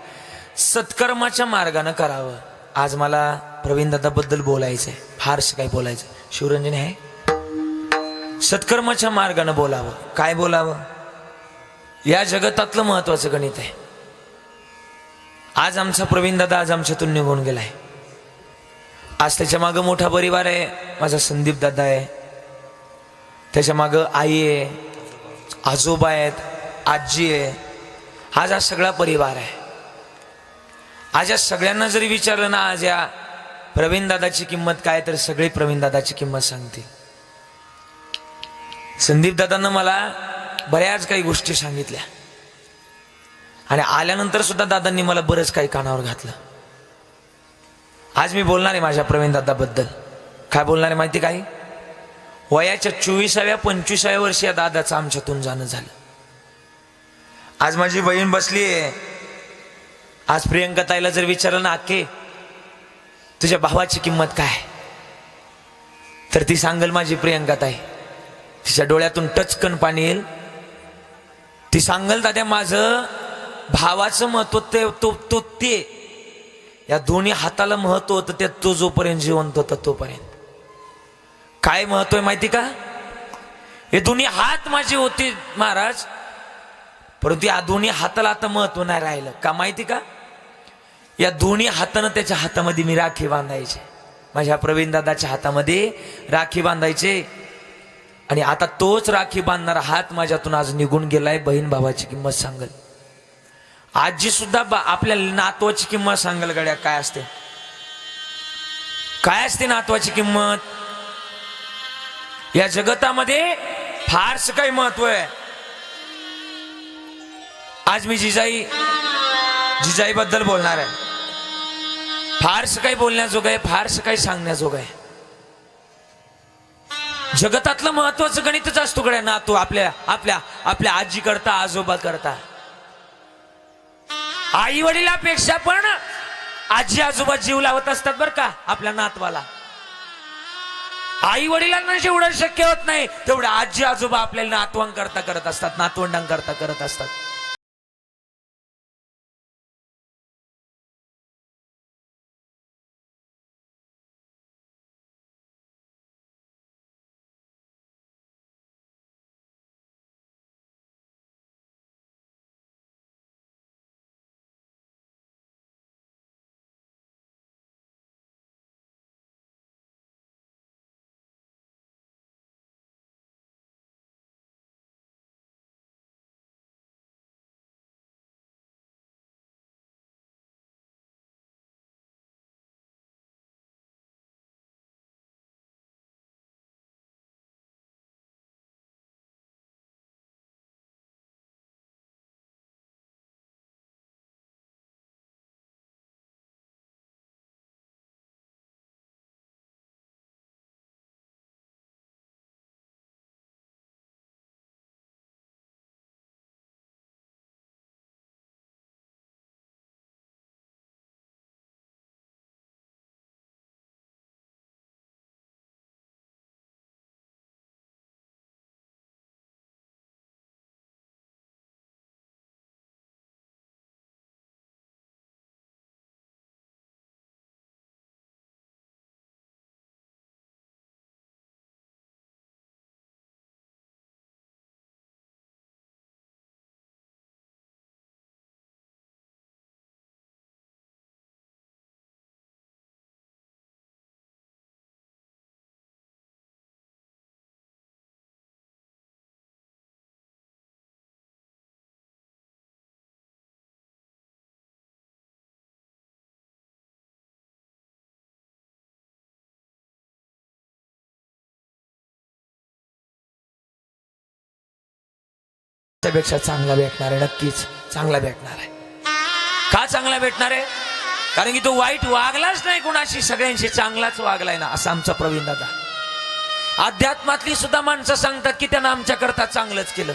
सत्कर्माच्या मार्गाने करावं. आज मला प्रवीण दादाबद्दल बोलायचंय, फारसं काही बोलायचं. शिवरंजन आहे, सत्कर्माच्या मार्गाने बोलावं. काय बोलावं, या जगतातलं महत्वाचं गणित आहे. आज आमचा प्रवीण दादा आज आमच्यातून निघून गेलाय. आज त्याच्या मागं मोठा परिवार आहे. माझा संदीप दादा आहे, त्याच्या मागं आई आहे, आजोबा आहेत, आजी आहे. आज हा सगळा परिवार आहे. आज या सगळ्यांना जरी विचारलं ना, आज या प्रवीण दादाची किंमत काय, तर सगळे प्रवीण दादाची किंमत सांगते. संदीप दादांना मला बऱ्याच काही गोष्टी सांगितल्या, आणि आल्यानंतर सुद्धा दादांनी मला बरंच काही कानावर घातलं. आज मी बोलणार आहे माझ्या प्रवीण दादाबद्दल. काय बोलणार आहे माहिती, काही वयाच्या 24व्या-25व्या वर्षी या दादाचं आमच्यातून जाणं झालं. आज माझी बहीण बसली आहे. आज प्रियंका ताईला जर विचारलं ना, अक्के तुझ्या भावाची किंमत काय, तर ती सांगेल माझी प्रियंका ताई. तिच्या डोळ्यातून टचकन पाणी येईल. ती सांगेल, दादा माझं भावाचं महत्व ते या दोन्ही हाताला महत्व होतं, ते तो जोपर्यंत जिवंत होता तोपर्यंत. काय महत्व आहे माहिती का, हे दोन्ही हात माझे होते महाराज, परंतु या दोन्ही हाताला आता महत्व नाही राहिलं. का माहिती का, या दोन्ही हातानं त्याच्या हातामध्ये मी राखी बांधायचे, माझ्या प्रवीण दादाच्या हातामध्ये राखी बांधायचे. आणि आता तोच राखी बांधणारा हात माझ्यातून आज निघून गेलाय. बहीण भावाची किंमत सांगेल. आजी सुद्धा आपल्या नातवाची किंमत सांगेल. गड्या काय असते, काय असते नातवाची किंमत. या जगतामध्ये फारस काही महत्व आहे. आज मी जिजाई बद्दल बोलणार आहे. फारस काही बोलण्याजोग आहे, फारस काही सांगण्याजोग आहे. जगतातलं महत्वाचं गणितच असतो गड्या नातू. आपल्या आजी करता, आजोबा करता. आई वडिलापेक्षा पण आजी आजोबा जीव लावत असतात बर का आपल्या नातवाला. आई वडिलांना जेवढं शक्य होत नाही तेवढं आजी आजोबा आपल्याला नातवांकरता करत असतात, नातवंडांकरता करत असतात. त्यापेक्षा चांगला भेटणार आहे, नक्कीच चांगला भेटणार आहे. का चांगला भेटणार आहे? कारण की तो वाईट वागलाच नाही कुणाशी, सगळ्यांशी चांगलाच वागलाय ना, असं आमचा प्रवीण दादा. अध्यात्मातली सुद्धा माणसं सांगतात की त्यानं आमच्या करता चांगलंच केलं.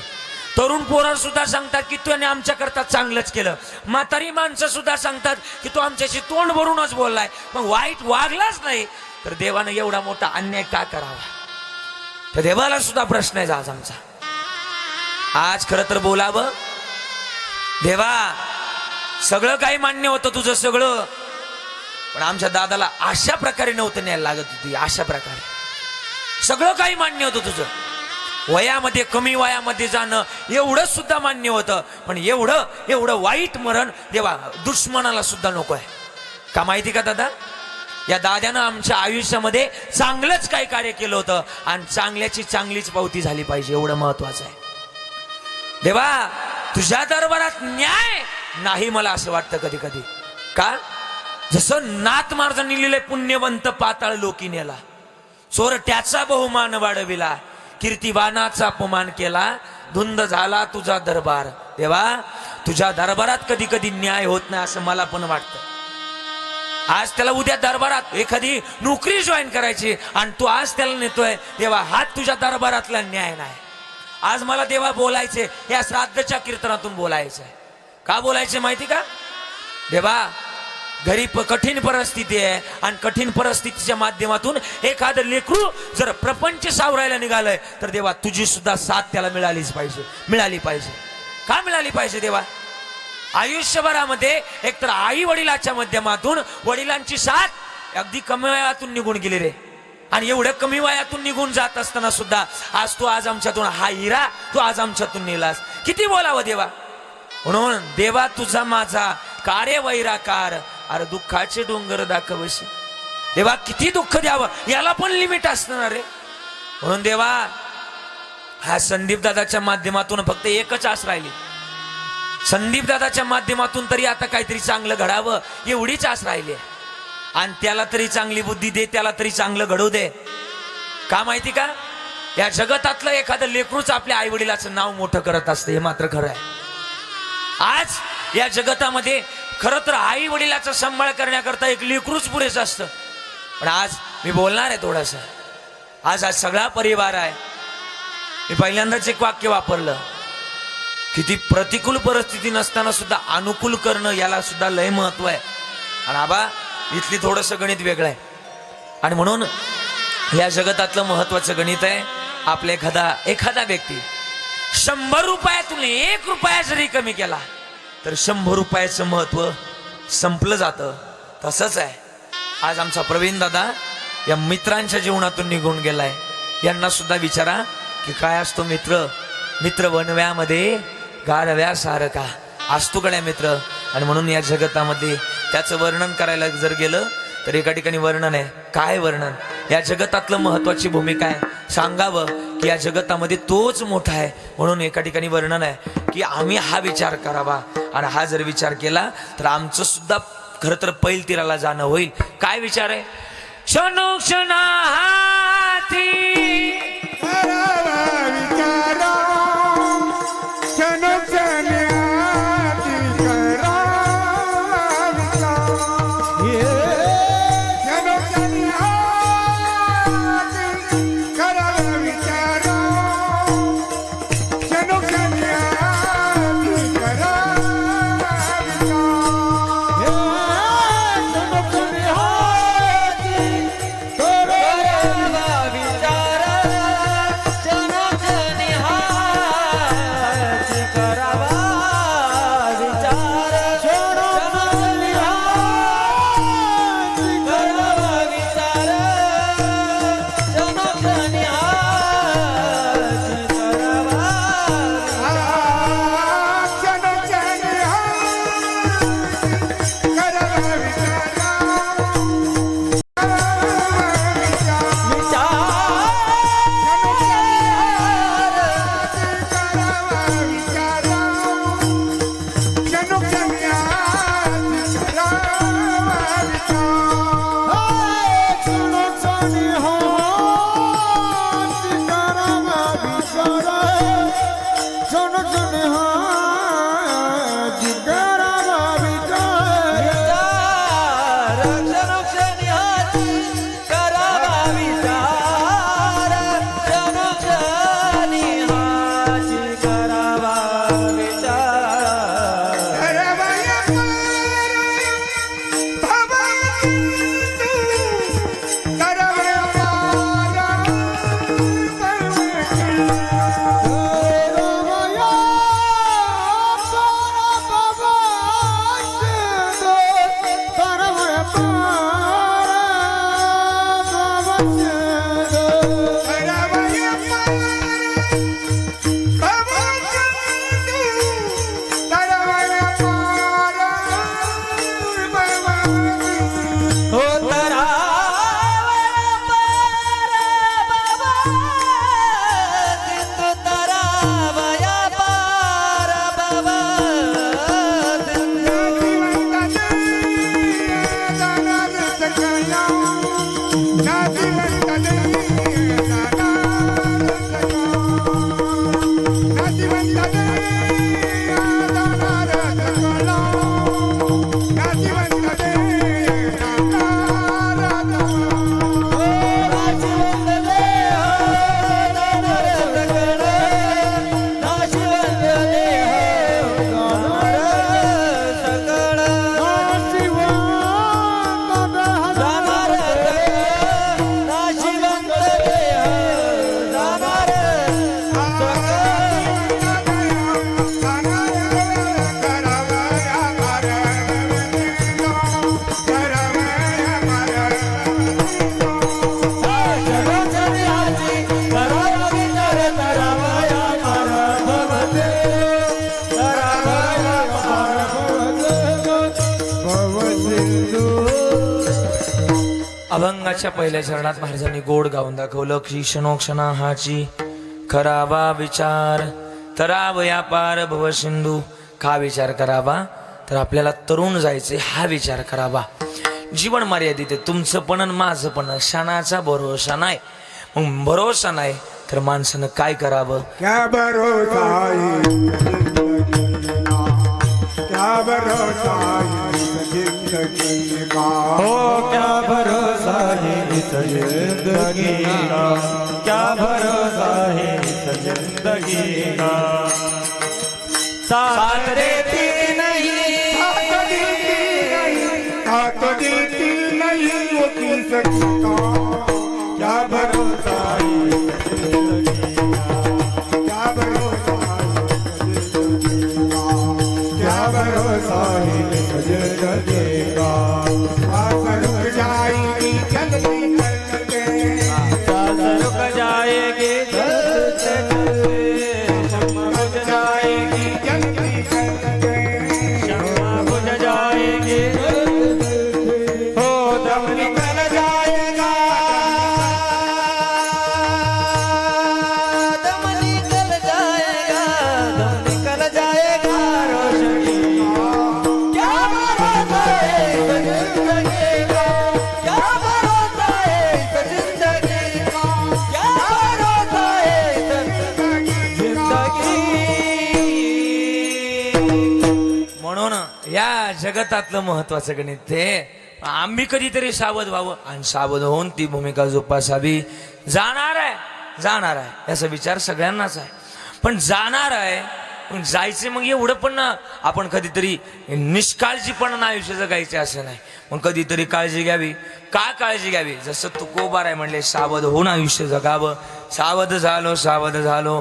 तरुण पोरं सुद्धा सांगतात की त्याने आमच्या करता चांगलंच केलं. म्हातारी माणसं सुद्धा सांगतात की तो आमच्याशी तोंड भरूनच बोललाय, पण वाईट वागलाच नाही. तर देवानं एवढा मोठा अन्याय का करावा? तर देवाला सुद्धा प्रश्न आहे आज आमचा. आज खरं तर बोलावं, देवा सगळं काही मान्य होतं तुझं सगळं, पण आमच्या दादाला अशा प्रकारे नव्हतं न्यायला लागत होती. अशा प्रकारे सगळं काही मान्य होतं तुझं, वयामध्ये कमी वयामध्ये जाणं एवढं सुद्धा मान्य होतं, पण एवढं वाईट मरण देवा दुश्मनाला सुद्धा नको आहे. का माहिती का दादा? या दाद्यानं आमच्या आयुष्यामध्ये चांगलंच काही कार्य केलं होतं आणि चांगल्याची चांगलीच पावती झाली पाहिजे, एवढं महत्वाचं आहे. देवा तुझ्या दरबारात न्याय नाही, मला असं वाटतं कधी कधी. का? जसं नाथ महाराजांनी लिहिले पुण्यवंत पाताळ लोकी नेला, चोरट्याचा बहुमान वाढविला, कीर्तिवानाचा अपमान केला, धुंद झाला तुझा दरबार. देवा तुझ्या दरबारात कधी कधी न्याय होत नाही असं मला पण वाटतं. आज त्याला उद्या दरबारात एखादी नोकरी जॉईन करायची आणि तू आज त्याला नेतोय, देवा हात तुझ्या दरबारातला न्याय नाही. आज मला देवा बोलायचे, या श्राद्धच्या कीर्तनातून बोलायचंय. का बोलायचे माहिती का? देवा घरी कठीण परिस्थिती आहे आणि कठीण परिस्थितीच्या माध्यमातून एखादं लेकरू जर प्रपंच सावरायला निघालंय तर देवा तुझी सुद्धा साथ त्याला मिळाली पाहिजे. का मिळाली पाहिजे देवा? आयुष्यभरामध्ये एकतर आई वडिलाच्या माध्यमातून वडिलांची साथ अगदी कमी वयातून निघून गेली रे, आणि एवढ्या कमी वयातून निघून जात असताना सुद्धा आज आमच्यातून हा हिरा तू आज आमच्यातून नेलास. किती बोलावं देवा. म्हणून देवा तुझा माझा कार्य वैराकार, अरे दुःखाचे डोंगर दाखवशी. देवा किती दुःख द्यावं, याला पण लिमिट असणार रे. म्हणून देवा हा संदीप दादाच्या माध्यमातून फक्त एकच आस राहिली, संदीप दादाच्या माध्यमातून तरी आता काहीतरी चांगलं घडावं एवढीच आस राहिली. आणि त्याला तरी चांगली बुद्धी दे, त्याला तरी चांगलं घडवू दे. का माहिती का? या जगतातलं एखादं लेकरूच आपल्या आई वडिलाचं नाव मोठं करत असतं, हे मात्र खरं आहे. आज या जगतामध्ये खरं तर आई वडिलाचा सांभाळ करण्याकरता एक लेकरूच पुरेच असतं. पण आज मी बोलणार आहे थोडंसं. आज सगळा परिवार आहे. मी पहिल्यांदाच एक वाक्य वापरलं, किती प्रतिकूल परिस्थिती नसताना सुद्धा अनुकूल करणं याला सुद्धा लय महत्व आहे. आणि आबा इथली थोडंसं गणित वेगळं आहे. आणि म्हणून या जगतातलं महत्वाचं गणित आहे. आपल्या एखादा व्यक्ती 100 रुपयातून 1 रुपया जरी कमी केला तर 100 रुपयाचं महत्व संपलं जातं. तसंच आहे आज आमचा प्रवीण दादा या मित्रांच्या जीवनातून निघून गेलाय. यांना सुद्धा विचारा की काय असतो मित्र वनव्यामध्ये गाढव्यासारखा असतो गड्या मित्र. आणि म्हणून या जगतामध्ये त्याचं वर्णन करायला जर गेलं तर एका ठिकाणी वर्णन आहे. काय वर्णन? या जगतातलं महत्वाची भूमिका आहे सांगावं की या जगतामध्ये तोच मोठा आहे. म्हणून एका ठिकाणी वर्णन आहे की आम्ही हा विचार करावा. आणि हा जर विचार केला तर आमचं सुद्धा खरं तर पैल तीराला जाणं होईल. काय विचार आहे? क्षणोक्षणा हाती अभंगाच्या पहिल्या चरणात महाराजांनी गोड गाऊन दाखवलं की क्षणोक्षणा हाची करावा विचार तरावया पार भव सिंधू. का विचार करावा? तर आपल्याला तरुण जायचे हा विचार करावा. जीवन मर्यादित आहे तुमचं पण आणि माझं पण. क्षणाचा भरोसा नाही. मग भरोसा नाही तर माणसानं काय करावं? क्या भरोसा क्या भरोसा जिंदगी का हो क्या भरोसा है इस जिंदगी का, क्या भरोसा है इस जिंदगी का. या जगतातलं महत्वाचं गणित ते आम्ही कधीतरी सावध व्हावं आणि सावध होऊन ती भूमिका जोपासावी. जाणार आहे याचा विचार सगळ्यांनाच आहे, पण जाणार आहे पण जायचे मग एवढं पण ना आपण कधीतरी निष्काळजीपणानं आयुष्य जगायचे असं नाही. मग कधीतरी काळजी घ्यावी. का काळजी घ्यावी? जसं तुकोबार आहे म्हणले, सावध होऊन आयुष्य जगावं. सावध झालो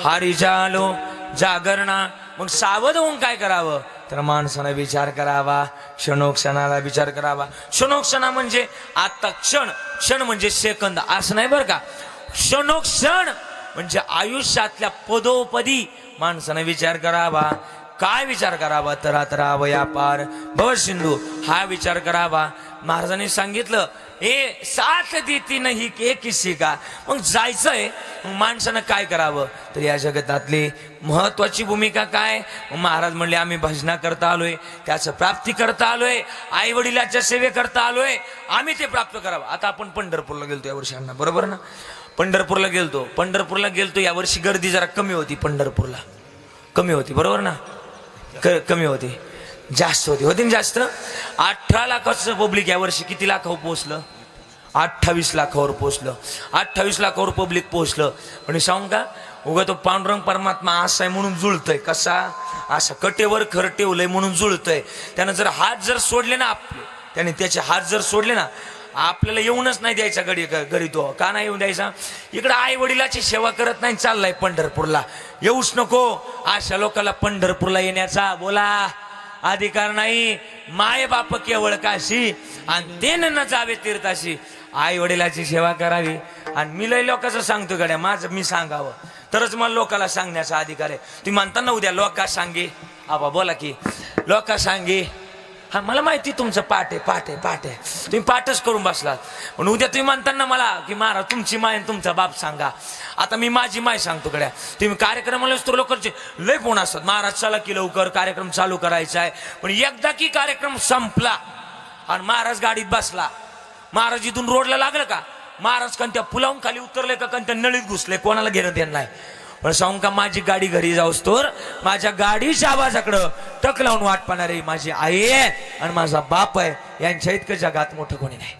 हारीच्या आलो जागरणा. मग सावध होऊन काय करावं तर माणसानं विचार करावा, क्षणोक्षणाला विचार करावा. क्षणोक्षणा म्हणजे आता क्षण म्हणजे सेकंद असं नाही बरं का. क्षणोक्षण म्हणजे आयुष्यातल्या पदोपदी माणसानं विचार करावा. काय विचार करावा? तरा वयापार भव सिंधू हा विचार करावा. महाराजांनी सांगितलं हे साथ देती नाही के किसी का. मग जायचंय, मग माणसानं काय करावं तर या जगतातली महत्वाची भूमिका काय? महाराज म्हणले आम्ही भजना करता आलोय, त्याचं प्राप्ती करता आलोय, आई वडिलाच्या सेवे करता आलोय, आम्ही ते प्राप्त करावं. आता आपण पंढरपूरला गेलतो यावर्षी अण्णा, बरोबर ना? पंढरपूरला गेलतो यावर्षी गर्दी जरा कमी होती. पंढरपूरला कमी होती, बरोबर ना? कमी होती, जास्त होती ना जास्त. 18 लाखाचं पब्लिक यावर्षी किती लाखावर पोहोचलं? 28 लाखावर पोहोचलं. 28 लाखावर पब्लिक पोहोचलं. आणि सांगू का, उगा तो पांडुरंग परमात्मा असा आहे म्हणून जुळतय. कसा? असा कटेवर खर ठेवलंय म्हणून जुळतय. त्यानं जर हात जर सोडले ना आपले, त्याने त्याचे हात जर सोडले ना, आपल्याला येऊनच नाही द्यायचा घरी तो. का नाही येऊन द्यायचा? इकडे आई वडिलाची सेवा करत नाही, चाललाय पंढरपूरला. येऊच नको अशा लोकांना पंढरपूरला येण्याचा बोला अधिकार नाही. माय बाप केवळ काशी आणि ते न जावे तीर्थाशी. आई वडिलाची सेवा करावी. आणि मी लय लोकांचं सांगतो गड्या, माझं मी सांगावं तरच मला लोकांना सांगण्याचा अधिकार आहे. तुम्ही म्हणता ना उद्या लोका सांगे, आबा बोला की लोका सांगे. हा मला माहिती तुमचं पाठ आहे तुम्ही पाठच करून बसलात. पण उद्या तुम्ही म्हणताना मला की महाराज तुमची माय आणि तुमचा बाप सांगा. आता मी माझी माय सांगतो गड्या. तुम्ही कार्यक्रमाला तर लोकांचे लय फोन असतात, महाराज चला की लवकर कार्यक्रम चालू करायचा आहे. पण एकदा की कार्यक्रम संपला आणि महाराज गाडीत बसला, महाराज इथून रोडला लागलं का, महाराज कोणत्या पुलावून खाली उतरले का कोणत्या नळीत घुसले, कोणाला घेणं देणं नाही. पण सांगू का, माझी गाडी घरी जाऊस तर माझ्या गाडीच्या आवाजाकडं टक लावून वाट पाहणार आहे माझी आई आहे आणि माझा बाप आहे. यांच्या इतकं जगात मोठं कोणी नाही.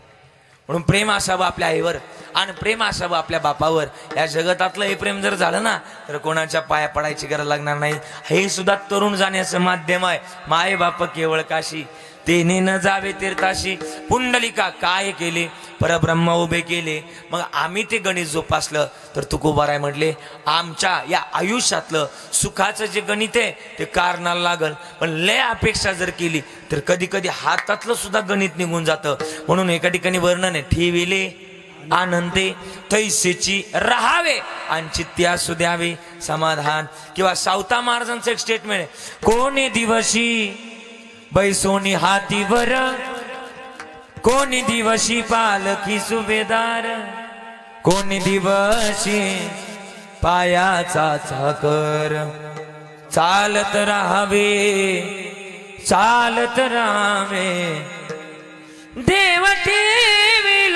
म्हणून प्रेम असावं आपल्या आईवर आणि प्रेम असावं आपल्या बापावर. या जगतातलं हे प्रेम जर झालं ना तर कोणाच्या पाया पडायची गरज लागणार नाही. हे सुद्धा तरुण जाण्याचं माध्यम आहे. माय बाप केवळ काशी तेने न जावे तीर्थाशी. पुंडलिका काय केले? परब्रह्म उभे केले. मग आम्ही ते गणित जोपासलं तर तुकोबाराय म्हटले आमच्या या आयुष्यातलं सुखाचं जे गणित आहे ते कारणाला लागल. पण लय अपेक्षा जर केली तर कधी कधी हातातलं सुद्धा गणित निघून जातं. म्हणून एका ठिकाणी वर्णन आहे, ठेविले आनंदे तैसेची राहावे आणि चित्ती असू द्यावे समाधान. किंवा सावता महाराजांचं एक स्टेटमेंट आहे, कोणी दिवशी बैसोनी हातीवर, कोणी दिवशी पालखी सुभेदार, कोणी दिवशी पायाचा चाकर. चालत राहावे देव ठेविल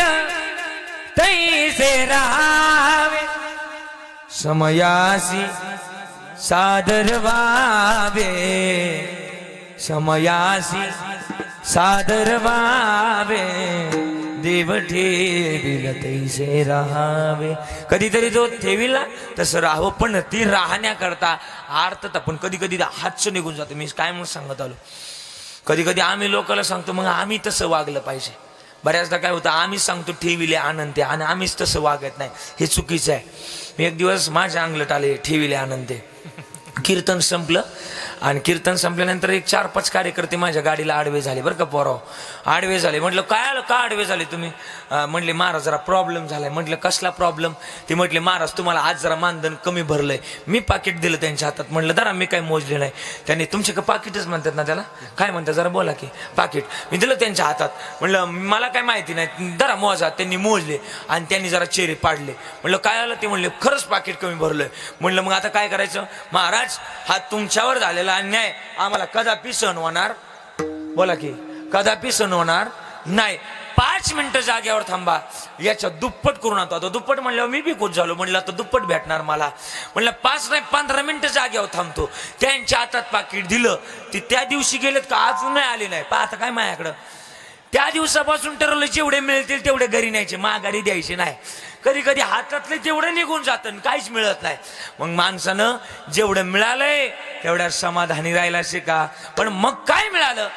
तैसे राहावे. समयासी सादर व्हावे, समयासी सादर व्हावे, देव ठेविल तैसे राहावे. कधीतरी जो ठेविला तसं राहावं. पण ती राहण्याकरता अर्थता पण कधी कधी हातचं निघून जातं. मी काय म्हणून सांगत आलो, कधी कधी आम्ही लोकांना सांगतो मग आम्ही तसं वागलं पाहिजे. बऱ्याचदा काय होतं, आम्ही सांगतो ठेविले आनंदे आणि आम्हीच तसं वागत नाही. हे चुकीचं आहे. मी एक दिवस माझ्या अंगलट आले ठेविले आनंदे. कीर्तन संपलं आणि कीर्तन संपल्यानंतर एक 4-5 कार्यकर्ते माझ्या गाडीला आडवे झाले बरं का. पोराव आडवे झाले. म्हटलं काय आलं, का आडवे झाले तुम्ही? म्हटले महाराज जरा प्रॉब्लेम झालाय. म्हटलं कसला प्रॉब्लेम? ते म्हटले महाराज तुम्हाला आज जरा मानधन कमी भरलंय. मी पाकिट दिलं त्यांच्या हातात. म्हटलं जरा मी काय मोजले नाही. त्यांनी तुमचे का पाकिटच म्हणतात ना त्याला, काय म्हणतात जरा बोला की पाकिट. मी दिलं त्यांच्या हातात. म्हटलं मला काय माहिती नाही, जरा मोजा. त्यांनी मोजले आणि त्यांनी जरा चेहरे पाडले. म्हटलं काय आलं? ते म्हणले खरंच पाकिट कमी भरलंय. म्हटलं मग आता काय करायचं? महाराज हा तुमच्यावर झालेला अन्याय आम्हाला कदापि सहन होणार, बोला की कदापि सहन होणार नाही. 5 मिनिटं जागेवर थांबा, याच्या दुप्पट करून आणतो. आता दुप्पट म्हणल्यावर मी बी खुश झालो. म्हणलं तर दुप्पट भेटणार मला. म्हणलं 5 नाही 15 मिनिटं जागेवर थांबतो. त्यांच्या हातात पाकिट दिलं. ती त्या दिवशी गेलेत का अजून नाही आले नाही. पाहता काय माझ्याकडं त्या दिवसापासून ठरवलं जेवढे मिळतील तेवढे घरी न्यायचे, माघारी द्यायचे नाही. कधी कधी हातातले तेवढं निघून जातं, काहीच मिळत नाही. मग माणसानं जेवढं मिळालंय तेवढ्या समाधानी राहायला शिका. पण मग काय मिळालं,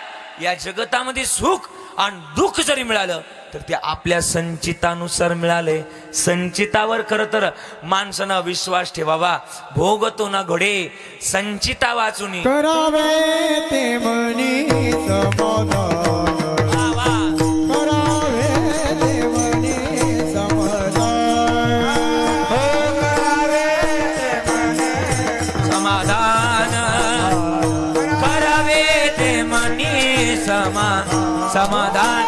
या जगतामध्ये सुख आणि दुःख जरी मिळालं तर ते आपल्या संचितानुसार मिळालंय. संचितावर खरं तर माणसानं विश्वास ठेवावा. भोगतो ना घोडे संचिता वाचुनी, करावे ते मनी समाधान, करावे ते मनी समाधान, हो करावे ते मनी समाधान करावे ते मनी समाधान.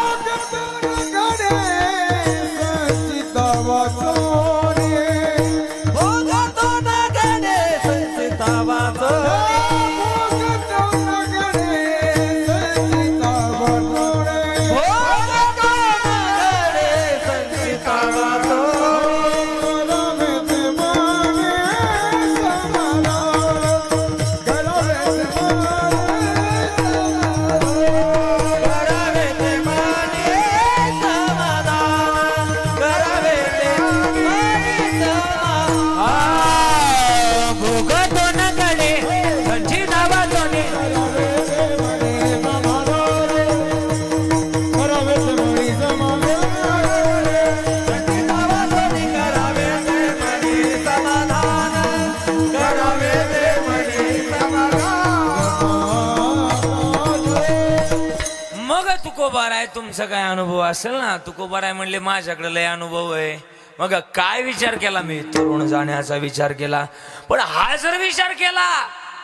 तुकोबार आहे, तुमचा काय अनुभव असेल ना. तुकोबार आहे म्हणले माझ्याकडे लय अनुभव आहे. मग काय विचार केला मी, तरुण जाण्याचा विचार केला. पण हा जर विचार केला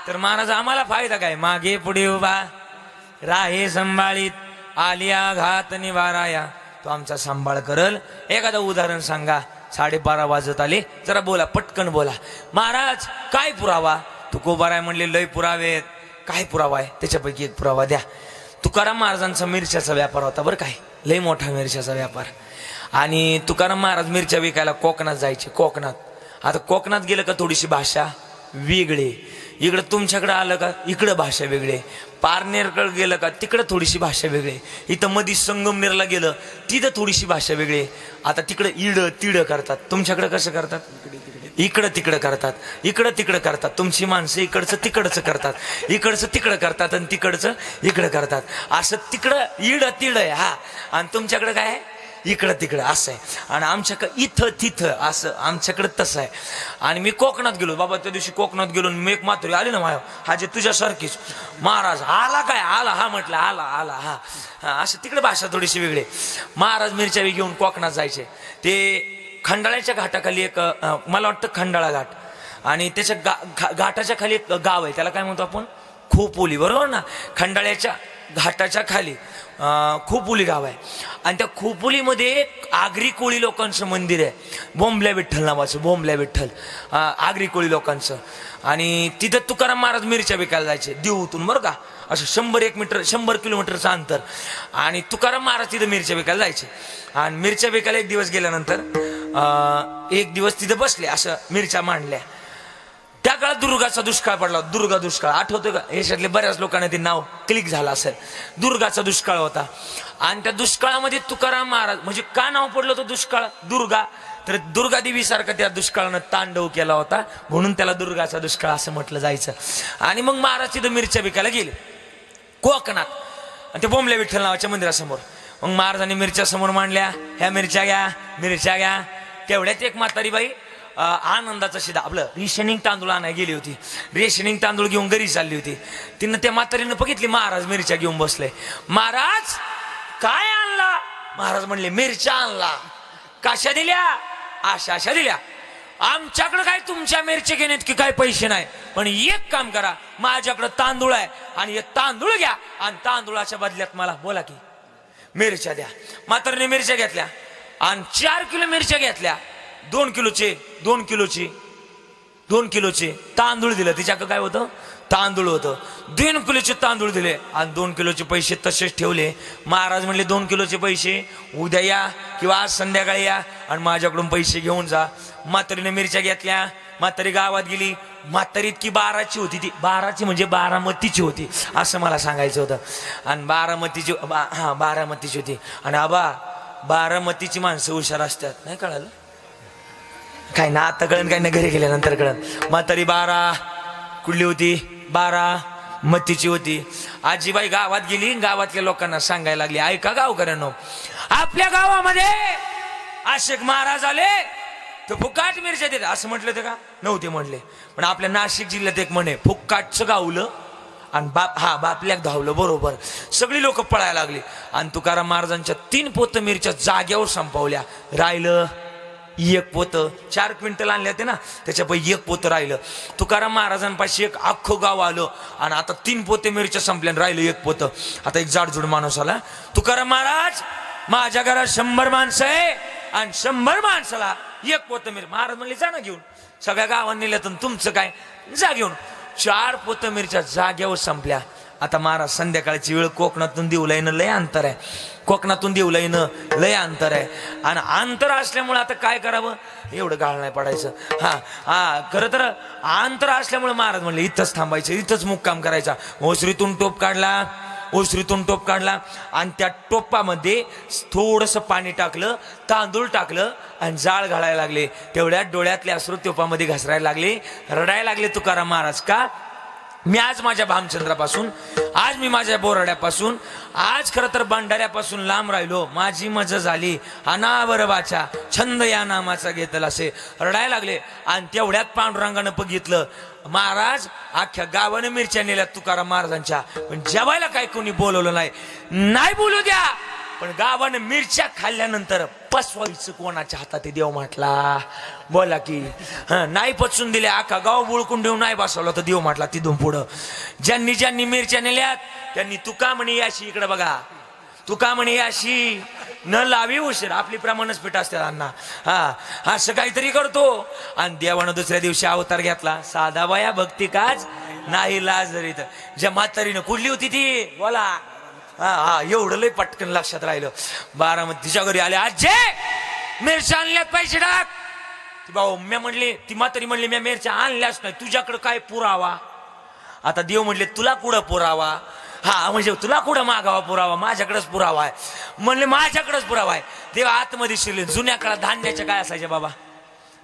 तर महाराज आम्हाला फायदा काय. मागे पुढे उभा राहे संभाळीत, आलिया घात निवाराया, तो आमचा सांभाळ करल. एखादं उदाहरण सांगा. 12:30 वाजत आले, जरा बोला, पटकन बोला. महाराज काय पुरावा. तुकोबार आहे म्हणले लय पुरावे. काय पुरावा आहे, त्याच्यापैकी एक पुरावा द्या. तुकाराम महाराजांचा मिरच्याचा व्यापार होता बरं, काय लय मोठा मिरच्याचा व्यापार. आणि तुकाराम महाराज मिरच्या विकायला कोकणात जायचे. कोकणात आता कोकणात गेलं का थोडीशी भाषा वेगळी, इकडं तुमच्याकडे आलं का इकडं भाषा वेगळी, पारनेरकडे गेलं का तिकडं थोडीशी भाषा वेगळी, इथं मधी संगमनेरला गेलं तिथं थोडीशी भाषा वेगळी. आता तिकडं इड तिड करतात, तुमच्याकडे कसं करतात, इकडं तिकडं करतात, इकडं तिकडं करतात. तुमची माणसं इकडचं तिकडचं करतात, इकडचं तिकडं करतात आणि तिकडचं इकडं करतात. असं तिकडं इड तिड आहे हा, आणि तुमच्याकडे काय आहे इकडं तिकडं असं आहे. आणि आमच्याकडे इथं तिथं असं, आमच्याकडे तसं आहे. आणि मी कोकणात गेलो बाबा, त्या दिवशी कोकणात गेलो, मी एक म्हातारी आली ना माझ्या, हा जे तुझ्यासारखीच, महाराज आला काय, आला हा म्हटलं, आला आला हा हा, असं तिकडे भाषा थोडीशी वेगळी. महाराज मिरच्या घेऊन कोकणात जायचे. ते खंडाळ्याच्या घाटाखाली एक, मला वाटतं खंडाळा घाट, आणि त्याच्या घाटाच्या खाली एक गाव आहे, त्याला काय म्हणतो आपण, खोपोली, बरोबर ना. खंडाळ्याच्या घाटाच्या खाली खोपोली गाव आहे. आणि त्या खोपोलीमध्ये आगरी कोळी लोकांचं मंदिर आहे, बोंबल्या विठ्ठल नावाचं, बोंबल्या विठ्ठल आगरी कोळी लोकांचं. आणि तिथं तुकाराम महाराज मिरच्या विकायला जायचे देऊतून, बरं का, असं 100 किलोमीटरचं अंतर. आणि तुकाराम महाराज तिथं मिरच्या विकायला जायचे. आणि मिरच्या विकायला एक दिवस गेल्यानंतर एक दिवस तिथं बसले, असं मिरच्या मांडल्या. त्या काळात दुर्गाचा दुष्काळ पडला. दुर्गा दुष्काळ आठवतोय का, याच्यातले बऱ्याच लोकांना ते नाव क्लिक झालं असेल. दुर्गाचा दुष्काळ होता. आणि त्या दुष्काळामध्ये तुकाराम महाराज, म्हणजे का नाव पडलं होतं दुष्काळ, दुर्गा, तर दुर्गा देवी सारखं त्या दुष्काळानं तांडव केला होता, म्हणून त्याला दुर्गाचा दुष्काळ असं म्हटलं जायचं. आणि मग महाराज तिथं मिरच्या विकायला गेले कोकणात, आणि ते बोंबल्या विठ्ठल नावाच्या मंदिरासमोर. मग महाराजांनी मिरच्या समोर मांडल्या, ह्या मिरच्या घ्या, मिरच्या घ्या. तेवढ्यात एक म्हातारी बाई आनंदाचा शिदा, आपलं रेशनिंग तांदूळ आणायला गेली होती. रेशनिंग तांदूळ घेऊन घरी चालली होती. तिनं त्या म्हातारीनं बघितली महाराज मिरच्या घेऊन बसले. महाराज काय आणला, महाराज म्हणले मिरच्या आणला. कशा दिल्या, अशा दिल्या. आमच्याकडे काय तुमच्या मिरच्या घेण्यात की काय पैसे नाही, पण एक काम करा, माझ्याकडे तांदूळ आहे आणि एक तांदूळ घ्या, आणि तांदूळाच्या बदल्यात मला बोला की मिरच्या द्या. म्हातारीने मिरच्या घेतल्या आणि 4 किलो मिरच्या घेतल्या. 2 किलोची 2 किलोचे तांदूळ दिलं. तिच्याकडे काय होतं? तांदूळ होतं. 2 किलोचे तांदूळ दिले आणि 2 किलोचे पैसे तसेच ठेवले. महाराज म्हणले 2 किलोचे पैसे उद्या या किंवा आज संध्याकाळी या आणि माझ्याकडून पैसे घेऊन जा. म्हातारीने मिरच्या घेतल्या. म्हातारी गावात गेली. म्हातारी इतकी 12ची होती. ती 12ची म्हणजे बारामतीची होती असं मला सांगायचं होतं. आणि बारामतीची होती. आणि आबा बारामतीची माणसं हुशार असतात. नाही कळालं काय ना? आता कळण काय ना, घरी गेल्यानंतर कळण. म्हातारी 12 कुठली होती? बारामतीची होती. आजीबाई गावात गेली. गावातल्या लोकांना सांगायला लागली, ऐका गावकऱ्यांनो, आपल्या गावामध्ये आशिक महाराज आले तर फुक्काट मिरच्या देत. असं म्हटलं ते का? नव्हते म्हटले. पण आपल्या नाशिक जिल्ह्यात एक म्हणे, फुक्काटचं गावलं आणि बापल्याक धावलं. बरोबर सगळी लोक पळायला लागली. आणि तुकाराम महाराजांच्या 3 पोतं मिरच्या जाग्यावर संपवल्या. राहिलं 1 पोतं. 4 क्विंटल आणले होते ना, त्याच्यापैकी 1 पोतं राहिलं. तुकाराम महाराजांपाशी एक अख्खं गाव आलं आणि आता 3 पोते मिरच्या संपल्या आणि राहिलं 1 पोतं. आता एक जाडजूड माणूस आला. तुकाराम महाराज, माझ्या घरात 100 माणसं आहे आणि 100 माणसाला 1 पोतं मिरच्या. महाराज म्हणले, जा ना घेऊन. सगळ्या गावांनी नेल्यातून तुमचं काय, जा घेऊन. 4 पोतं मिरच्या जाग्यावर संपल्या. आता महाराज संध्याकाळची वेळ, कोकणातून देवलाईनं लय अंतर आहे. कोकणातून देवलाईनं लय अंतर आहे. आणि अंतर असल्यामुळे आता काय करावं, एवढं गाळ नाही पडायचं. खरं तर अंतर असल्यामुळे महाराज म्हणले इथंच थांबायचं, इथंच मुक्काम करायचा. ओसरीतून टोप काढला आणि त्या टोपामध्ये थोडंसं पाणी टाकलं, तांदूळ टाकलं आणि जाळ घालायला लागले. तेवढ्यात डोळ्यातले अश्रू टोपामध्ये घसरायला लागले. रडायला लागले तुकाराम महाराज. का? मी आज माझ्या भामचंद्रापासून, आज मी माझ्या बोराड्यापासून, आज खरं तर भंडाऱ्यापासून लांब राहिलो. माझी मजा झाली. अनावरवाचा छंद या नामाचा घेतला असे रडायला लागले. आणि तेवढ्यात पांडुरंगानं बघितलं, महाराज अख्ख्या गावानं मिरच्या नेल्यात तुकाराम महाराजांच्या, पण जेवायला काय कोणी बोलवलं नाही बोलू द्या. पण गावानं मिरच्या खाल्ल्यानंतर पचवायचं कोणाच्या हातात ते देव म्हटला. बोला की नाही पचून दिल्या, अख्खा गाव बुळकून देऊ नाही बसवलं तर देव म्हटला. तिथून पुढं ज्यांनी मिरच्या नेल्यात त्यांनी तुका म्हणे याशी, इकडे बघा, तुका म्हणे याशी न लावी उशीर. आपली प्रमाणच पीठ असते अण्णा. असं काहीतरी करतो. आणि देवानं दुसऱ्या दिवशी अवतार घेतला. साधा बाया भक्ती काज नाही लाज जरीत. ज्या म्हातारीनं कुठली होती ती, बोला. एवढं लय पटकन लक्षात राहिलं. बारामतीच्या घरी आले. आजे मिरच्या आणल्यात, पैसे टाक. ती भाऊ मी म्हणले, ती म्हातारी म्हणली, मी मिरच्या आणल्याच नाही, तुझ्याकडे काय पुरावा? आता देव म्हणले, तुला कुठं पुरावा? म्हणजे तुला कुठं मागावा पुरावा? माझ्याकडेच पुरावा आहे. म्हणले माझ्याकडेच पुरावा आहे. देव आतमध्ये शिरले. जुन्या काळात धान्याच्या काय असायच्या बाबा?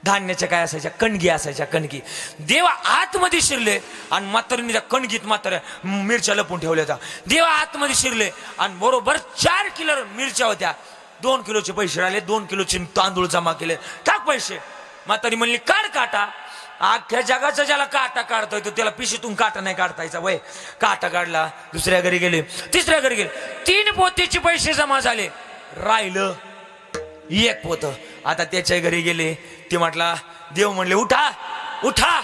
धान्याच्या काय असायच्या? कणगी असायच्या, कणगी. देवा आतमध्ये शिरले आणि म्हातारीने त्या कणगीत म्हाताऱ्या मिरच्या लपून ठेवल्या होत्या. देवा आतमध्ये शिरले आणि बरोबर 4 किलो मिरच्या होत्या. 2 किलोचे पैसे राहिले. 2 किलोचे तांदूळ जमा केले. टाक पैसे. म्हातारी म्हणली, काढ काटा. अख्ख्या जगाचा ज्याला काटा काढता येतो त्याला पिशीतून काटा नाही काढतायचा वय. काटा काढला. दुसऱ्या घरी गेले, तिसऱ्या घरी गेले. 3 पोतीचे पैसे जमा झाले. राहिलं 1 पोत. आता त्याच्या घरी गेले. ते म्हटला, देव म्हणले, उठा उठा.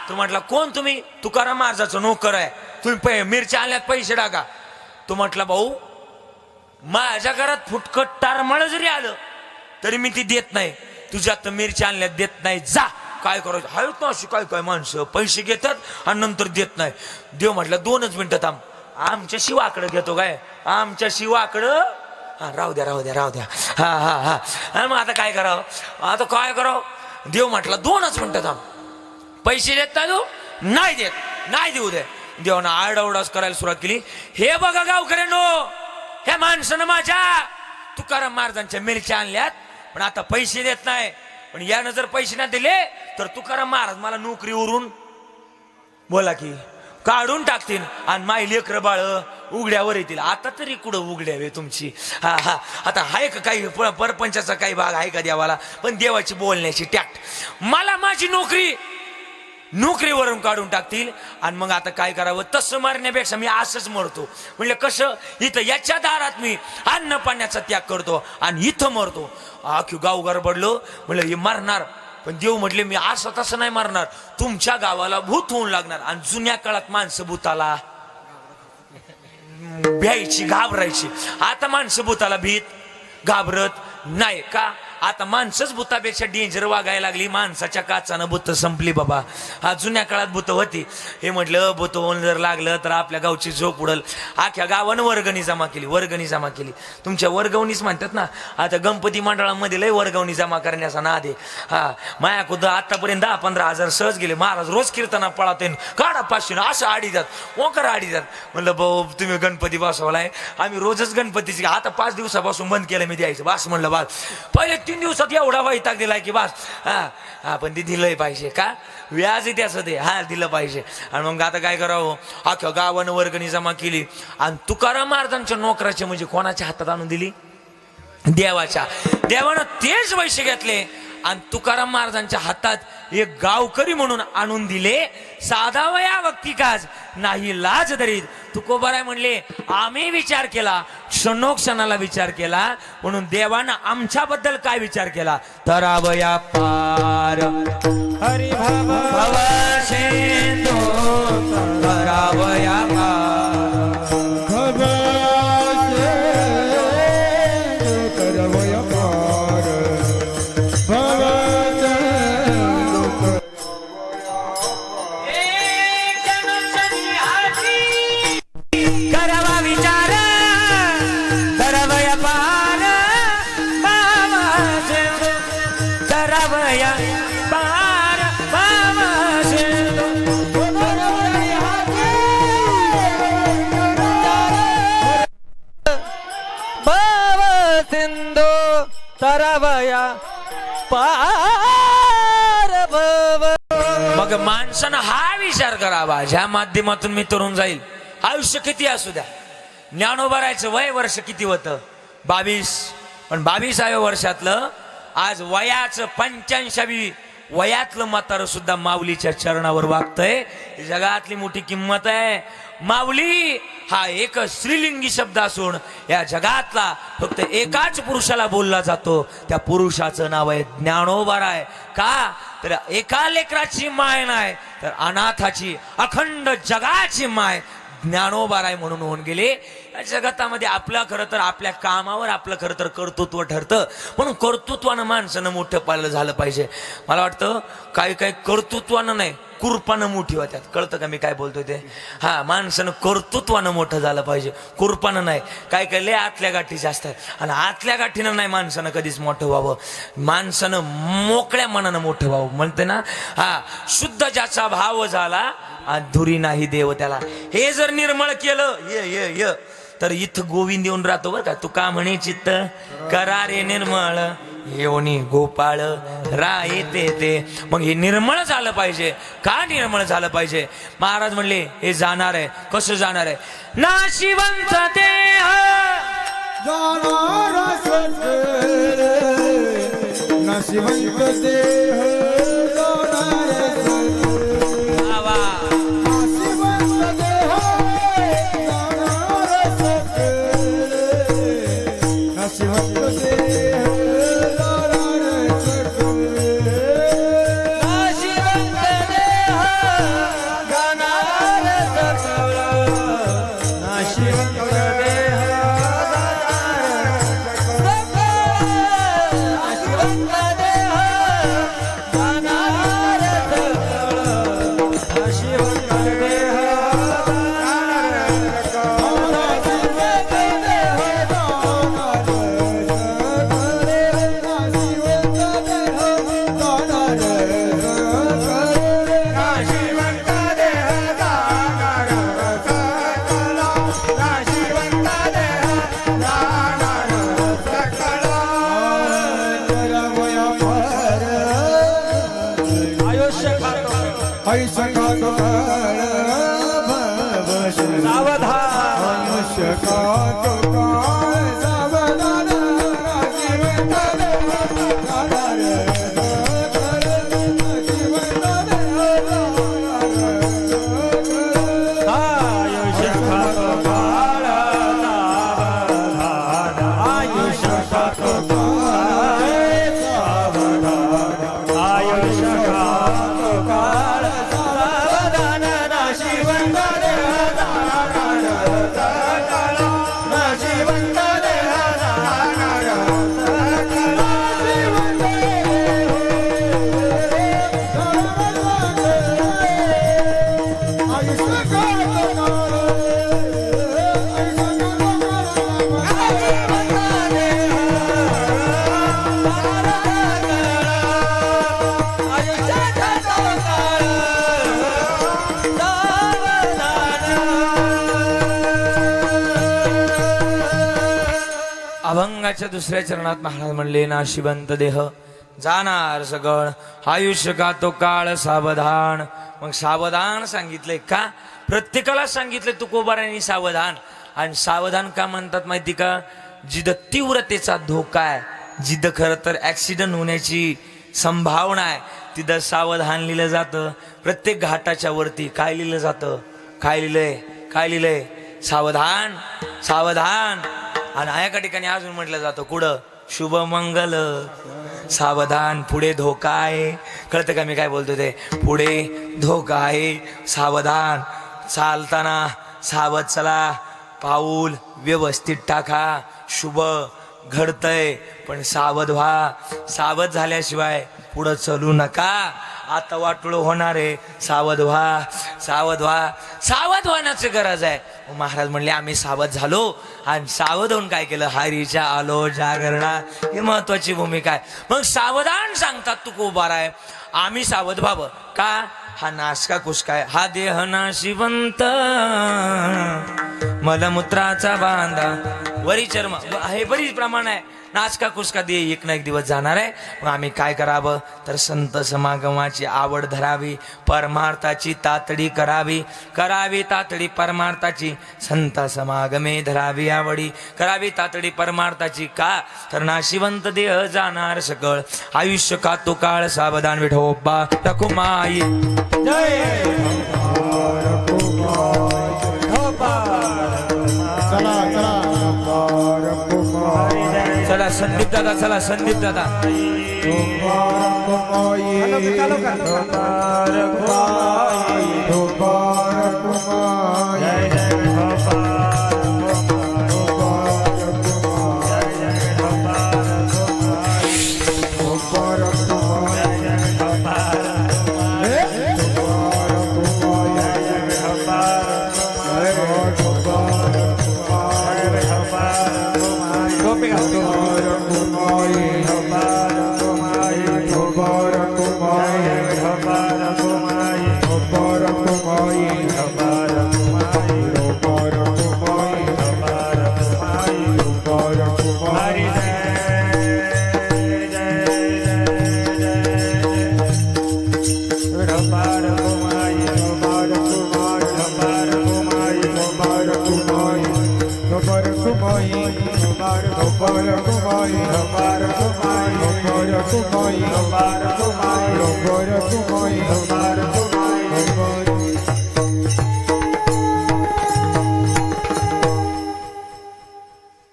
तो म्हटला, कोण तुम्ही? तुकाराम महाराजाचा नोकर आहे. तुम्ही मिरच्या आणल्यात, पैसे टाका. तो म्हटला, भाऊ माझ्या घरात फुटकट टारमळ जरी आलं तरी मी ती देत नाही. तुझ्यात मिरच्या आणल्यात देत नाही, जा. काय करायचं? हायत ना अशी काय माणसं, पैसे घेतात आणि नंतर देत नाही. देव म्हटलं, 2च मिनिटं थांब. आमच्या शिवाकडं घेतो काय? आमच्या शिवाकडं? राहू द्या. मग आता काय करावं? देव म्हटला, 2च मिनिटं थांब. पैसे देत नाही तू? नाही देत, नाही देऊ दे. देवानं आरडाओरडाच करायला सुरुवात केली. हे बघा गावकऱ्यांनो, ह्या माणसानं माझ्या तुकाराम महाराजांच्या मिरच्या आणल्यात, पण आता पैसे देत नाही. पण यानं जर पैसे नाही दिले तर तुकाराम महाराज मला नोकरीवरून, बोला की, काढून टाकतील आणि माई लेकरं बाळ उघड्यावर येतील. आता तरी कुठं उघड्यावे तुमची? आता आहे का काही परपंचाचा काही भाग आहे का देवाला? पण देवाची बोलण्याची टॅक्ट. मला माझी नोकरीवरून काढून टाकतील आणि मग आता काय करावं? तसं मरण्यापेक्षा मी असंच मरतो. म्हणजे कसं? इथं याच्या दारात मी अन्न पाण्याचा त्याग करतो आणि इथं मरतो. अख्खी गाव गडबडलो. म्हणलं हे मरणार. पण देव म्हटले, मी असं तसं नाही मरणार. तुमच्या गावाला भूत होऊन लागणार. आणि जुन्या काळात माणसं भूताला भ्यायची, घाबरायची. आता माणसं भूताला भीत घाबरत नाही. का? आता माणसंच भूतापेक्षा डेंजर वागायला लागली. माणसाच्या काचानं भूत संपली बाबा. हा जुन्या काळात भूत होती. हे म्हटलं भूत होऊन जर लागलं तर आपल्या गावची झोप उडल. अख्ख्या गावानं वर्गणी जमा केली. तुमच्या वर्गवणीच म्हणतात ना. आता गणपती मंडळामध्ये लय वर्गवणी जमा करण्याचा नाद आहे. हा माया खुद आतापर्यंत 10-15 हजार सहज गेले. महाराज रोज कीर्तना पळावते, काढा 500 असं आडी जात ओंकार आडी जात. म्हणलं भाऊ तुम्ही गणपती बसवलाय, आम्ही रोजच गणपतीची. आता 5 दिवसापासून बंद केलं मी द्यायचं. बस म्हणलं बस. पहिले 3 दिवसात एवढा वैताग दिलाय की बस. हा पण ते दिलंय पाहिजे का, व्याज त्याचं ते हा दिलं पाहिजे. आणि मग आता काय करावं, अख्ख्या गावानं वर्गणी जमा केली. आणि तुकाराम महाराजांच्या नोकराचे म्हणजे कोणाच्या हातात आणून दिली, देवानं तेच पैसे घेतले आणि तुकाराम महाराजांच्या हातात एक गावकरी म्हणून आणून दिले. साधा वया वक्ती काज नाही लाज धरीत. तुकोबाराय म्हणले आम्ही विचार केला, क्षणोक्षणाला विचार केला, म्हणून देवानं आमच्याबद्दल काय विचार केला, तरावया पार हरी भव शेंदो तरावया पार. तरवया पार भव. मग माणसानं हा विचार करावा, ज्या माध्यमातून मी तरुण जाईल. आयुष्य किती असू द्या, ज्ञानोबारायचं वय वर्ष किती होतं, 22. पण 22व्या वर्षातलं आज वयाचं 85 वयातलं म्हातारं सुद्धा माऊलीच्या चरणावर वागतंय. जगातली मोठी किंमत आहे. माऊली हा एक स्त्रीलिंगी शब्द असून या जगातला फक्त एकाच पुरुषाला बोलला जातो. त्या पुरुषाचं नाव आहे ज्ञानोबाराय. का तर एका लेकराची माय नाही तर अनाथाची अखंड जगाची माय ज्ञानोबाराय म्हणून होऊन गेले. या जगतामध्ये आपलं खरं तर आपल्या कामावर आपलं खरं तर कर्तृत्व ठरतं. म्हणून कर्तृत्वानं माणसानं मोठं पाळलं झालं पाहिजे. मला वाटतं काही कर्तृत्वानं नाही कुरपानं मोठी होत्यात. कळतं का मी काय बोलतोय ते? हा माणसानं कर्तृत्वानं मोठं झालं पाहिजे, कुरपानं नाही. काय लय आतल्या गाठी जास्त आहे आणि आतल्या गाठीनं नाही माणसानं कधीच मोठं व्हावं. माणसानं मोकळ्या मनानं मोठं व्हावं. म्हणते ना हा शुद्ध ज्याचा भाव झाला धुरी नाही देव त्याला. हे जर निर्मळ केलं ये तर इथं गोविंद येऊन राहतो बरं का. तू का म्हणे चित्त करा रे निर्मळ येऊनी गोपाळ राय ते. मग हे निर्मळ झालं पाहिजे. का निर्मळ झालं पाहिजे? महाराज म्हणले हे जाणार आहे. कसं जाणार आहे? नाशिवंत देह नाशिवंत देह अभंगाच्या दुसऱ्या चरणात महाराज म्हणले नाशिवंत देह जाणार सगळ आयुष्य का तो काळ सावधान. मग सावधान सांगितलंय का? प्रत्येकाला सांगितलंय तुकोबारांनी सावधान. आणि सावधान का म्हणतात माहिती का? जिथं तीव्रतेचा धोका आहे, जिथं खरं तर ऍक्सिडेंट होण्याची संभावना आहे, तिथं सावधान लिहिलं जातं. प्रत्येक घाटाच्या वरती काय लिहिलं जातं? काय लिहिलंय? सावधान सावधान. आणि एका ठिकाणी अजून म्हटलं जातं कुठं? शुभ मंगल सावधान. पुढे धोका आहे. कळतं का मी काय बोलतो ते? पुढे धोका आहे, सावधान. चालताना सावध चला, पाऊल व्यवस्थित टाका. शुभ घडतंय पण सावध व्हा. सावध झाल्याशिवाय पुढं चलू नका. आता वाटोळ होणार आहे. सावध व्हा, सावध व्हा. सावध होण्याची गरज आहे. महाराज म्हणले आम्ही सावध झालो. आणि सावध होऊन काय केलं? हरीच्या आलो जागरणात. ही महत्वाची भूमिका आहे. मग सावधान सांगतात तुकोबार आहे. आम्ही सावध व्हावं का? हा नासका कुसकाय, हा देह नाशिवंत, मलमूत्राचा बांधा वरी चर्म हे बरीच प्रमाण आहे. नाचका कुसका दे एक ना एक दिवस जाणार आहे. मग आम्ही काय करावं? तर संत समागमाची आवड धरावी, परमार्थाची तातडी करावी. तातडी परमार्थाची. संत समागमे धरावी आवडी, करावी तातडी परमार्थाची. का? तर नाशिवंत देह जाणार सकळ आयुष्य का तो काळ सावधान. विठोबा रखुमाई चला संदीप दादा, चला संदीप दादा.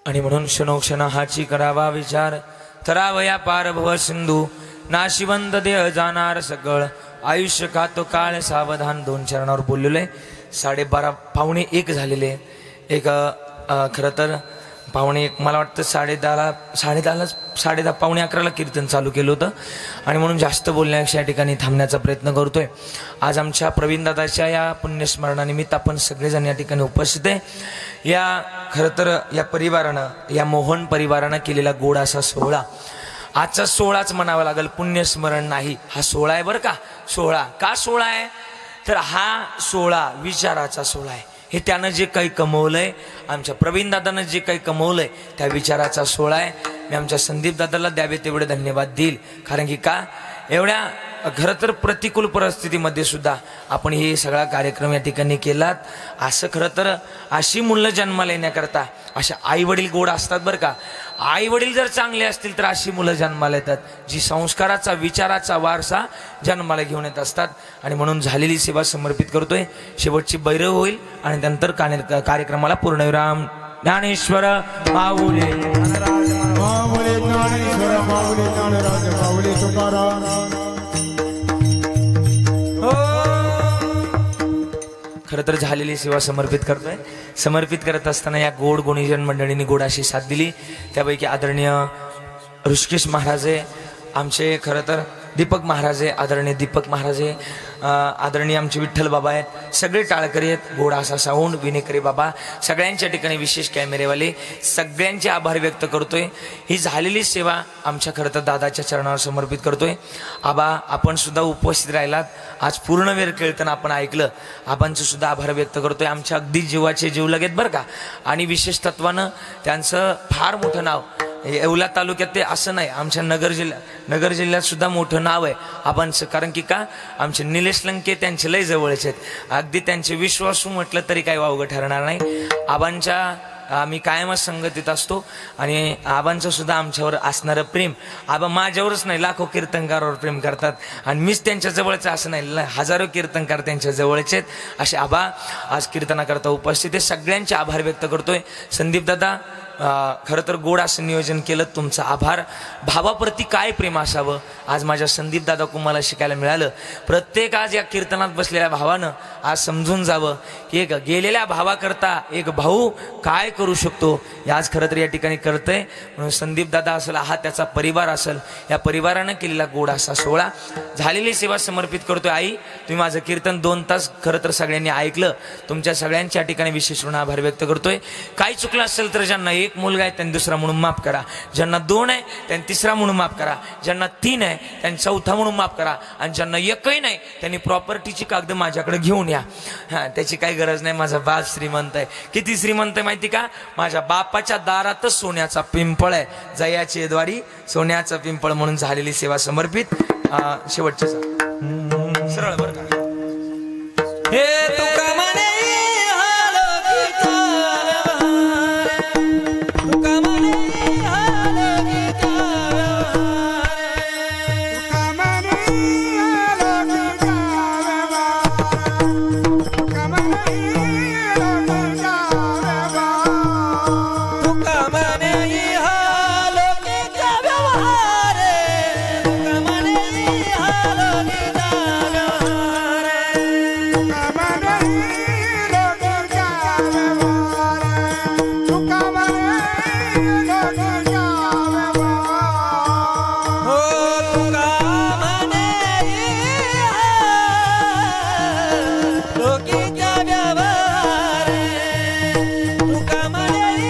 आणि म्हणून क्षणोक्षण हाची करावा विचार, तरावया पार भव सिंधू. नाशिवंत देह जाणार सगळ आयुष्य का तो काळ सावधान. 2 चरणावर बोललेलो आहे. 12:30 पावणे 1 झालेले. एक खरं तर पावणे 1 मला वाटतं 10:30 पावणे 11ला कीर्तन चालू केलं होतं. आणि म्हणून जास्त बोलण्यापेक्षा या ठिकाणी थांबण्याचा प्रयत्न करतोय. आज आमच्या प्रवीणदादाच्या या पुण्यस्मरणानिमित्त आपण सगळेजण या ठिकाणी उपस्थित आहे. या खरं तर या परिवारानं, या मोहन परिवारानं केलेला गोड असा सोहळा. आजचा सोहळाच म्हणावा लागेल, पुण्यस्मरण नाही. हा सोहळा आहे बरं का. सोहळा का सोहळा आहे? तर हा सोहळा विचाराचा सोहळा आहे. हे त्यानं जे काही कमवलंय, आमच्या प्रवीण दादानं जे काही कमवलंय, त्या विचाराचा सोहळा आहे. मी आमच्या संदीप दादाला द्यावे तेवढे धन्यवाद देईल. कारण की का? एवढ्या खरं तर प्रतिकूल परिस्थितीमध्ये सुद्धा आपण हे सगळा कार्यक्रम या ठिकाणी केलात. असं खरं तर अशी मुलं जन्माला येण्याकरता अशा आई वडील गोड असतात बरं का. आई वडील जर चांगले असतील तर अशी मुलं जन्माला येतात जी संस्काराचा, विचाराचा वारसा जन्माला घेऊन येत असतात. आणि म्हणून झालेली सेवा समर्पित करतोय. शेवटची बैरव होईल आणि नंतर कार्यक्रमाला पूर्णविराम. ज्ञानेश्वर माऊली माऊली ज्ञानेश्वर माऊली ज्ञानराज माऊली तुकाराम. खरं तर झालेली सेवा समर्पित करतोय. समर्पित करत असताना या गोड गुणीजन मंडळींनी गोड अशी साथ दिली. त्यापैकी आदरणीय ऋषिकेश महाराज आमचे खरं तर दीपक महाराज आहे, आदरणीय दीपक महाराज आहे, आदरणीय आमचे विठ्ठल बाबा आहेत, सगळे टाळकरी आहेत, गोडा असा साऊंड, विनेकरी बाबा, सगळ्यांच्या ठिकाणी विशेष कॅमेरेवाले, सगळ्यांचे आभार व्यक्त करतोय. ही झालेली सेवा आमच्या खरं तर दादाच्या चरणावर समर्पित करतोय. आबा आपण सुद्धा उपस्थित राहिलात, आज पूर्ण वेळ कीर्तन आपण ऐकलं, आबांचं सुद्धा आभार व्यक्त करतोय. आमच्या अगदी जीवाचे जीव लगेच बरं का. आणि विशेष तत्वानं त्यांचं फार मोठं नाव येवला तालुक्यात ते असं नाही, आमच्या नगर जिल्ह्यात सुद्धा मोठं नाव आहे आबांचं. कारण की का, आमचे निलेश लंके त्यांचे लय जवळचे आहेत, अगदी त्यांचे विश्वासू म्हटलं तरी काही वावगं ठरणार नाही. आबांच्या आम्ही कायमच संगतीत असतो आणि आबांचं सुद्धा आमच्यावर असणारं प्रेम, आबा माझ्यावरच नाही लाखो कीर्तनकारावर प्रेम करतात आणि मीच त्यांच्या जवळचं असं नाही, हजारो कीर्तनकार त्यांच्या जवळचे आहेत. असे आबा आज कीर्तनाकरता उपस्थित आहे. सगळ्यांचे आभार व्यक्त करतोय. संदीप दादा खरं तर गोड असं नियोजन केलं, तुमचा आभार. भावाप्रती काय प्रेम असावं आज माझ्या संदीप दादा कुमाला शिकायला मिळालं. प्रत्येक आज या कीर्तनात बसलेल्या भावानं आज समजून जावं की एक गेलेल्या भावाकरता एक भाऊ काय करू शकतो, हे आज खरं तर या ठिकाणी करतंय. म्हणून संदीप दादा असेल, हा त्याचा परिवार असेल, या परिवारानं केलेला गोड असा सोहळा, झालेली सेवा समर्पित करतोय. आई तुम्ही माझं कीर्तन 2 तास खरं तर सगळ्यांनी ऐकलं, तुमच्या सगळ्यांच्या ठिकाणी विशेष ऋण आभार व्यक्त करतोय. काही चुकलं असेल तर ज्यांना 1 मुलगा आहे त्यांनी 2रा म्हणून माफ करा, ज्यांना 2 आहे त्यांनी 3रा म्हणून माफ करा, ज्यांना 3 आहे त्यांनी 4था म्हणून माफ करा, आणि ज्यांना एकही नाही त्यांनी प्रॉपर्टीची कागद माझ्याकडे घेऊन या. हां, त्याची काही गरज नाही. माझा बाप श्रीमंत आहे. किती श्रीमंत आहे माहिती का, माझ्या बापाच्या दारातच सोन्याचा पिंपळ आहे, जयाची द्वारी सोन्याचा पिंपळ. म्हणून झालेली सेवा समर्पित. शेवटचे सरळ बरं का. हे तुका म्हणे हालोकीचा व्यवहार, तुका म्हणे हालोकीचा व्यवहार, तुका म्हणे लोकीचा व्यवहार, तुका म्हणे लोकीचा व्यवहार, तुका म्हणे हालोकीचा व्यवहार, तुका म्हणे हालोकीचा व्यवहार. तुका म्हणे लोकीचा व्यवहार, तुका म्हणे लोकीचा व्यवहार. हो तुका म्हणे लोकीचा व्यवहार, तुका म्हणे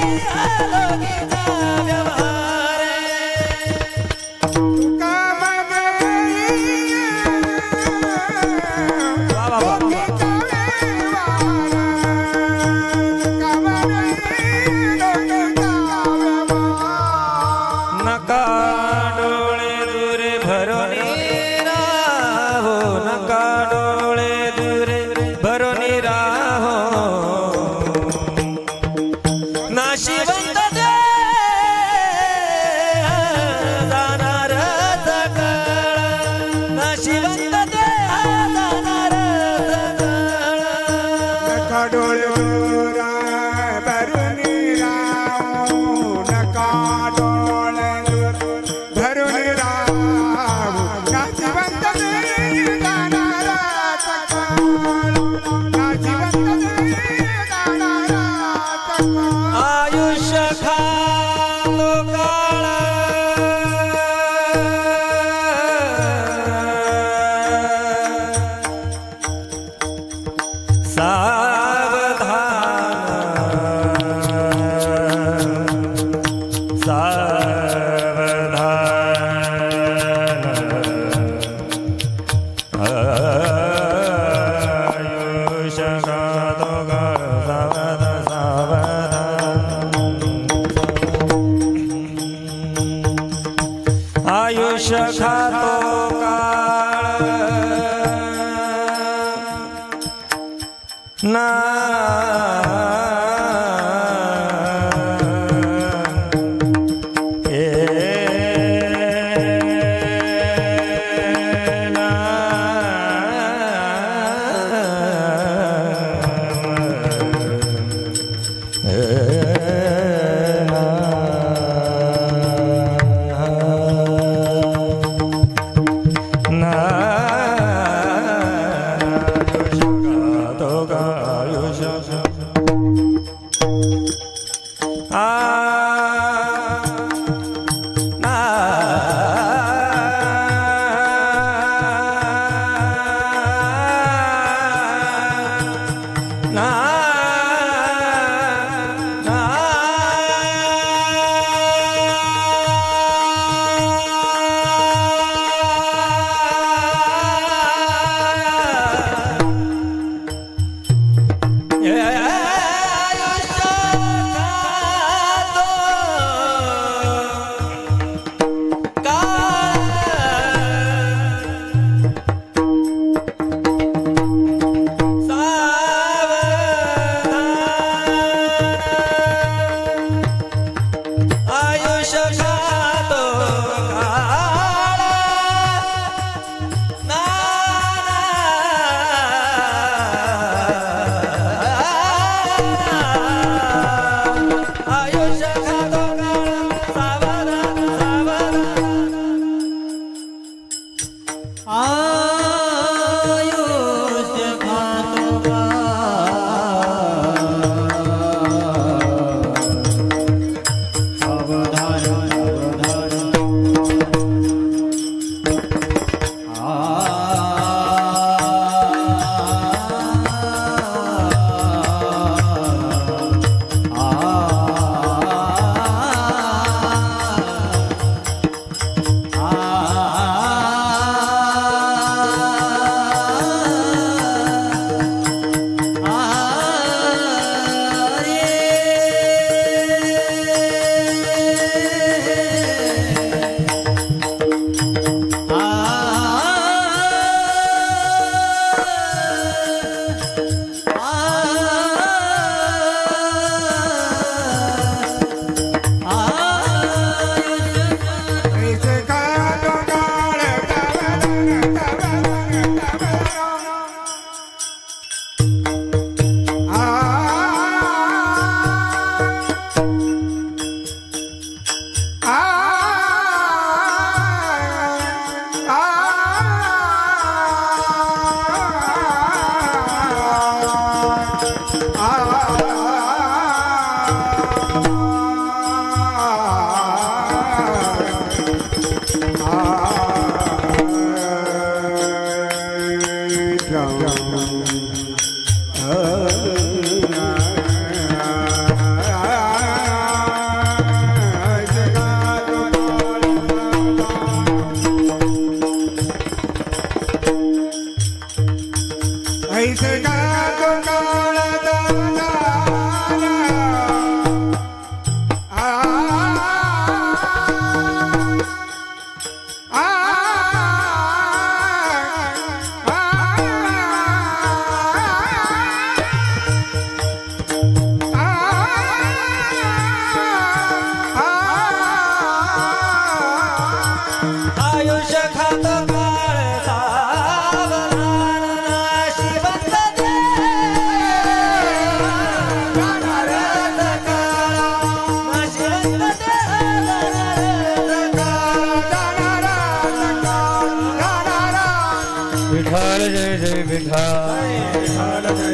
लोकीचा व्यवहार. तुका म्हणे वा वा वा वा. लोकीचा व्यवहार, तुका म्हणे लोकीचा व्यवहार. नका डोळे दुरे भरोनी राहो, नका डोळे दुरे भरोनी राहो. नाशिवंत दे जाणार सकाळ, नाशिवंत दे जाणार सकाळ. नका डोळे भरून राहू, नका डोळे भरून राहू, नाशिवंत देवी जाणारा सकाळ, नाशिवंत देवी जाणारा सकाळ. आयुष्य खातो काळ, सावधान सावधान. आयुष्य खातो काळ, सावधान सावधान. आयुष्य खातो काळ, ना आयुष्य ऐसे का तो काळा दाना आयुष्य खात काळ सावधान नाशिवंत दे. जाणारच काळ, नाशिवंत दे, जाणारच काळ. विठ्ठल जय जय विठ्ठल.